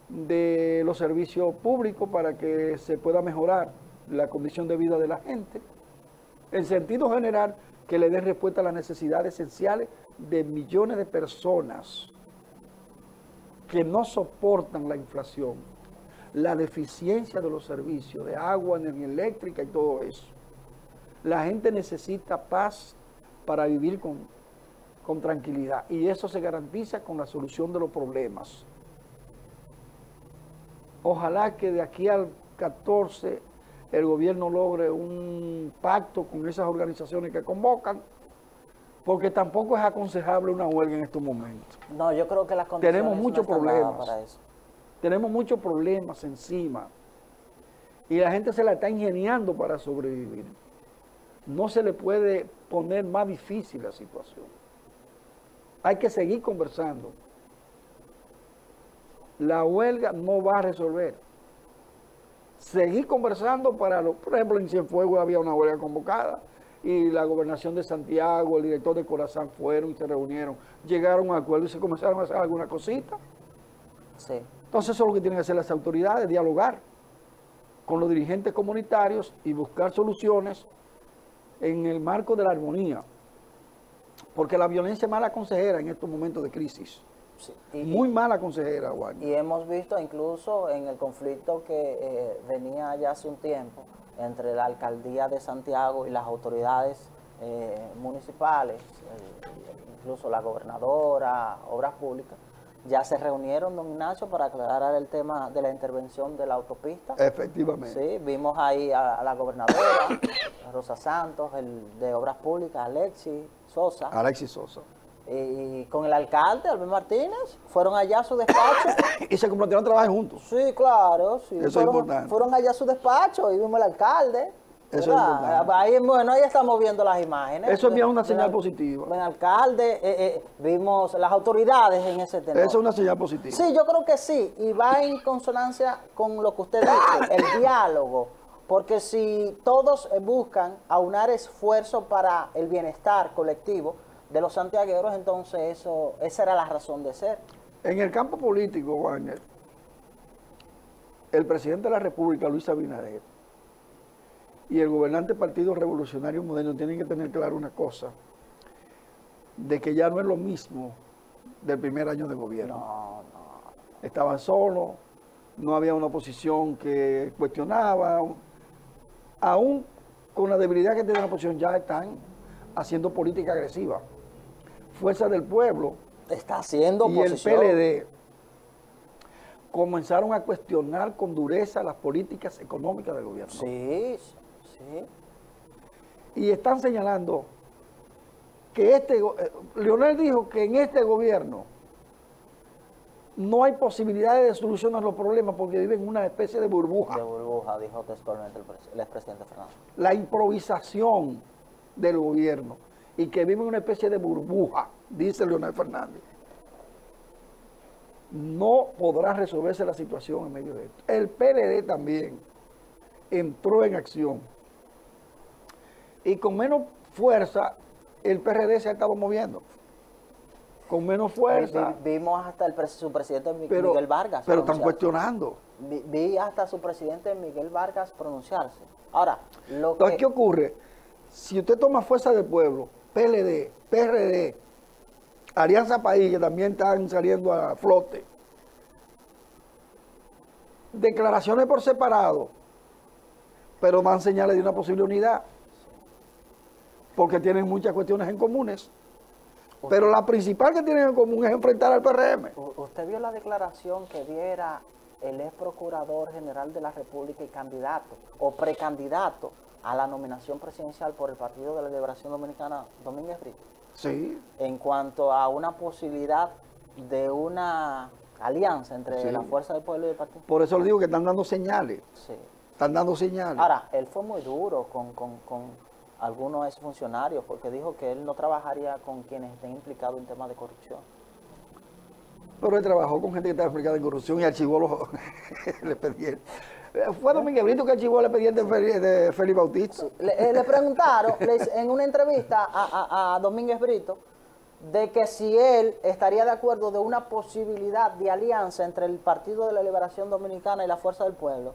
de los servicios públicos para que se pueda mejorar la condición de vida de la gente, en sentido general, que le den respuesta a las necesidades esenciales de millones de personas que no soportan la inflación, la deficiencia de los servicios de agua, energía eléctrica y todo eso. La gente necesita paz para vivir con tranquilidad, y eso se garantiza con la solución de los problemas. Ojalá que de aquí al 14 el gobierno logre un pacto con esas organizaciones que convocan, porque tampoco es aconsejable una huelga en estos momentos. No, yo creo que las condiciones tenemos muchos problemas para eso. Tenemos muchos problemas encima y la gente se la está ingeniando para sobrevivir. No se le puede poner más difícil la situación. Hay que seguir conversando. La huelga no va a resolver. Seguir conversando por ejemplo, en Cienfuegos había una huelga convocada y la gobernación de Santiago, el director de Corazán fueron y se reunieron, llegaron a un acuerdo y se comenzaron a hacer alguna cosita. Sí. Entonces eso es lo que tienen que hacer las autoridades, dialogar con los dirigentes comunitarios y buscar soluciones en el marco de la armonía, porque la violencia es mala consejera en estos momentos de crisis. Sí. Muy mala consejera, Juan. Y hemos visto incluso en el conflicto que venía ya hace un tiempo entre la alcaldía de Santiago y las autoridades municipales, incluso la gobernadora, Obras Públicas, ya se reunieron, don Ignacio, para aclarar el tema de la intervención de la autopista. Efectivamente. Sí, vimos ahí a la gobernadora, Rosa Santos, el de Obras Públicas, Alexis Sosa. Y con el alcalde, Albert Martínez, fueron allá a su despacho. Y se comprometieron a trabajar juntos. Sí, claro. Sí. Eso es importante. Fueron allá a su despacho y vimos al alcalde. Eso es importante. Ahí, bueno, ahí estamos viendo las imágenes. Eso envía una señal positiva. El alcalde, vimos las autoridades en ese tema. Eso es una señal positiva. Sí, yo creo que sí. Y va en consonancia con lo que usted dice, el diálogo. Porque si todos buscan aunar esfuerzo para el bienestar colectivo de los santiagueros, entonces esa era la razón de ser. En el campo político, Wagner, el presidente de la República, Luis Abinader, y el gobernante Partido Revolucionario Moderno tienen que tener claro una cosa, de que ya no es lo mismo del primer año de gobierno. No. Estaban solos, no había una oposición que cuestionaba, aún con la debilidad que tiene la oposición, ya están haciendo política agresiva. Fuerza del Pueblo Está haciendo y el oposición. PLD comenzaron a cuestionar con dureza las políticas económicas del gobierno. Sí, sí. Y están señalando que Leonel dijo que en este gobierno no hay posibilidades de solucionar los problemas porque viven en una especie de burbuja. De burbuja, dijo textualmente el expresidente Fernández. La improvisación del gobierno y que viven en una especie de burbuja, dice Leonel Fernández. No podrá resolverse la situación en medio de esto. El PLD también entró en acción y con menos fuerza el PRD se ha estado moviendo. Con menos fuerza. Vimos hasta su presidente pero, Miguel Vargas. Pero están cuestionando. Vi hasta su presidente Miguel Vargas pronunciarse. Ahora, Entonces, ¿qué ocurre? Si usted toma Fuerza del Pueblo, PLD, PRD, Alianza País, que también están saliendo a flote, declaraciones por separado, pero dan señales de una posible unidad, porque tienen muchas cuestiones en comunes. Pero la principal que tienen en común es enfrentar al PRM. ¿Usted vio la declaración que diera el ex procurador general de la República y candidato o precandidato a la nominación presidencial por el Partido de la Liberación Dominicana, Domínguez Brito? Sí. En cuanto a una posibilidad de una alianza entre la Fuerza del Pueblo y el Partido. Por eso le digo que están dando señales. Sí. Están dando señales. Ahora, él fue muy duro con algunos exfuncionarios porque dijo que él no trabajaría con quienes estén implicados en temas de corrupción. Pero él trabajó con gente que estaba implicada en corrupción y archivó el expediente. Fue Domínguez Brito que archivó el expediente de Félix Bautista. Sí. Le preguntaron en una entrevista a Domínguez Brito de que si él estaría de acuerdo de una posibilidad de alianza entre el Partido de la Liberación Dominicana y la Fuerza del Pueblo.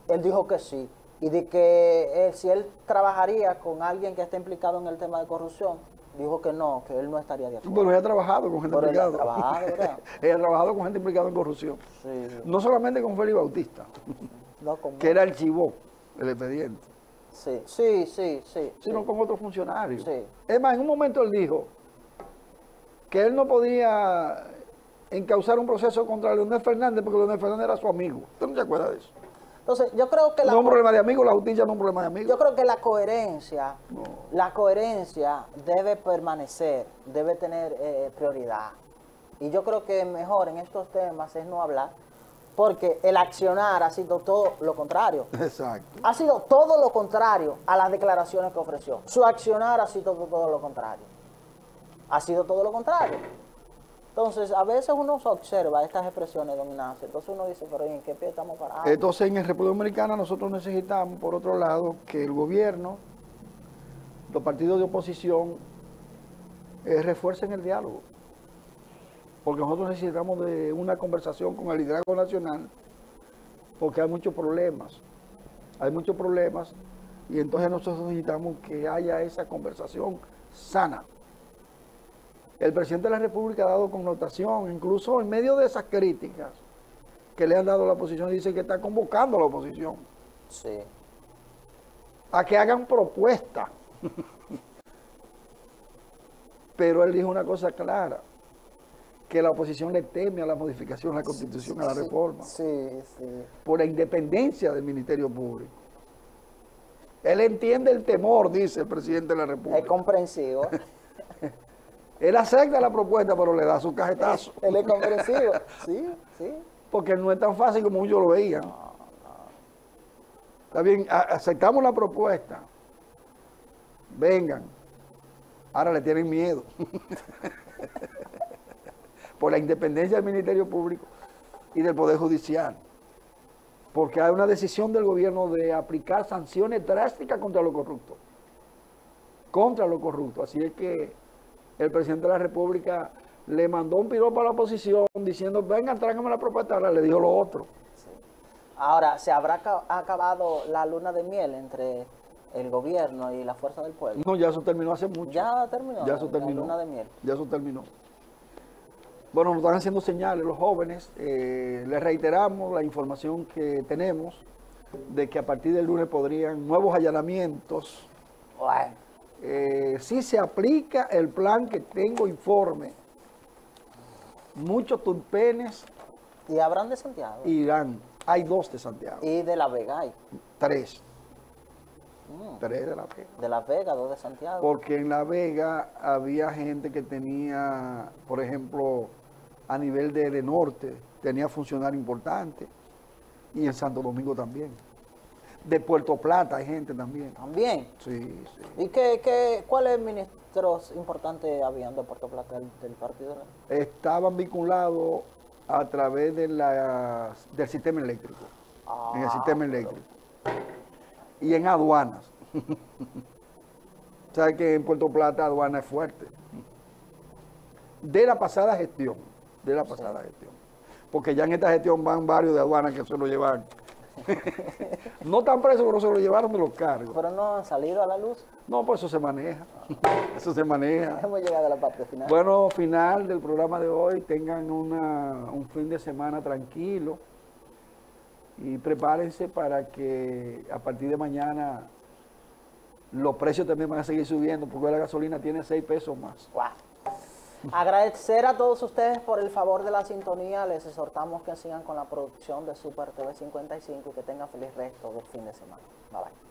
Él dijo que sí. Y de que si él trabajaría con alguien que esté implicado en el tema de corrupción, dijo que no, que él no estaría de acuerdo. Pero ella ha trabajado con gente implicada. Ella ha trabajado, ¿verdad? Ella ha trabajado con gente implicada en corrupción. Sí. No solamente con Félix Bautista, No, que él archivó el expediente. Sí. Sino con otros funcionarios. Sí. Es más, en un momento él dijo que él no podía encauzar un proceso contra Leonel Fernández porque Leonel Fernández era su amigo. ¿Usted no se acuerda de eso? Entonces, yo creo que no es un problema de amigos, la justicia no es un problema de amigos. Yo creo que la coherencia debe permanecer, debe tener prioridad. Y yo creo que mejor en estos temas es no hablar, porque el accionar ha sido todo lo contrario. Exacto. Ha sido todo lo contrario a las declaraciones que ofreció. Su accionar ha sido todo lo contrario. Ha sido todo lo contrario. Entonces, a veces uno observa estas expresiones, don Ignacio. Entonces uno dice, pero ¿en qué pie estamos parados? Entonces, en República Dominicana nosotros necesitamos, por otro lado, que el gobierno, los partidos de oposición, refuercen el diálogo. Porque nosotros necesitamos de una conversación con el liderazgo nacional, porque hay muchos problemas. Hay muchos problemas, y entonces nosotros necesitamos que haya esa conversación sana. El presidente de la República ha dado connotación, incluso en medio de esas críticas que le han dado a la oposición, dice que está convocando a la oposición. Sí. A que hagan propuestas. Pero él dijo una cosa clara, que la oposición le teme a la modificación de la Constitución, a la reforma. Sí. Por la independencia del Ministerio Público. Él entiende el temor, dice el presidente de la República. Es comprensivo. Él acepta la propuesta, pero le da su cajetazo. Él es comprensivo. Sí. Porque no es tan fácil como muchos lo veían. Está bien, aceptamos la propuesta. Vengan. Ahora le tienen miedo. Por la independencia del Ministerio Público y del Poder Judicial. Porque hay una decisión del gobierno de aplicar sanciones drásticas contra los corruptos. Contra los corruptos. Así es que el presidente de la República le mandó un piropo a la oposición diciendo, vengan, tráiganme la propuesta. Ahora le dijo lo otro. Sí. Ahora, ¿se habrá acabado la luna de miel entre el gobierno y la Fuerza del Pueblo? No, ya eso terminó hace mucho. Ya terminó. Ya eso terminó. La luna de miel. Ya eso terminó. Bueno, nos están haciendo señales los jóvenes. Les reiteramos la información que tenemos. de que a partir del lunes podrían nuevos allanamientos. Bueno, Si se aplica el plan que tengo informe, muchos tulpenes y habrán de Santiago. irán. Hay 2 de Santiago, Y de La Vega hay. 3. 3 de La Vega. De La Vega, 2 de Santiago. Porque en La Vega había gente que tenía, por ejemplo, a nivel de norte, tenía funcionarios importantes. Y en Santo Domingo también. De Puerto Plata hay gente también. También. Sí, sí. ¿Y cuáles ministros importantes habían de Puerto Plata del partido? Estaban vinculados a través de del sistema eléctrico. En el sistema eléctrico. Y en aduanas. ¿Sabes que en Puerto Plata aduana es fuerte? De la pasada gestión. Porque ya en esta gestión van varios de aduanas que se lo llevan. No están presos, pero se lo llevaron de los cargos. Pero no han salido a la luz. No, pues eso se maneja. Eso se maneja. Hemos llegado a la parte final. Bueno, final del programa de hoy. Tengan un fin de semana tranquilo. Y prepárense para que a partir de mañana los precios también van a seguir subiendo, porque la gasolina tiene 6 pesos más. Wow. Agradecer a todos ustedes por el favor de la sintonía. Les exhortamos que sigan con la producción de Super TV 55 y que tengan feliz resto del fin de semana. Bye bye.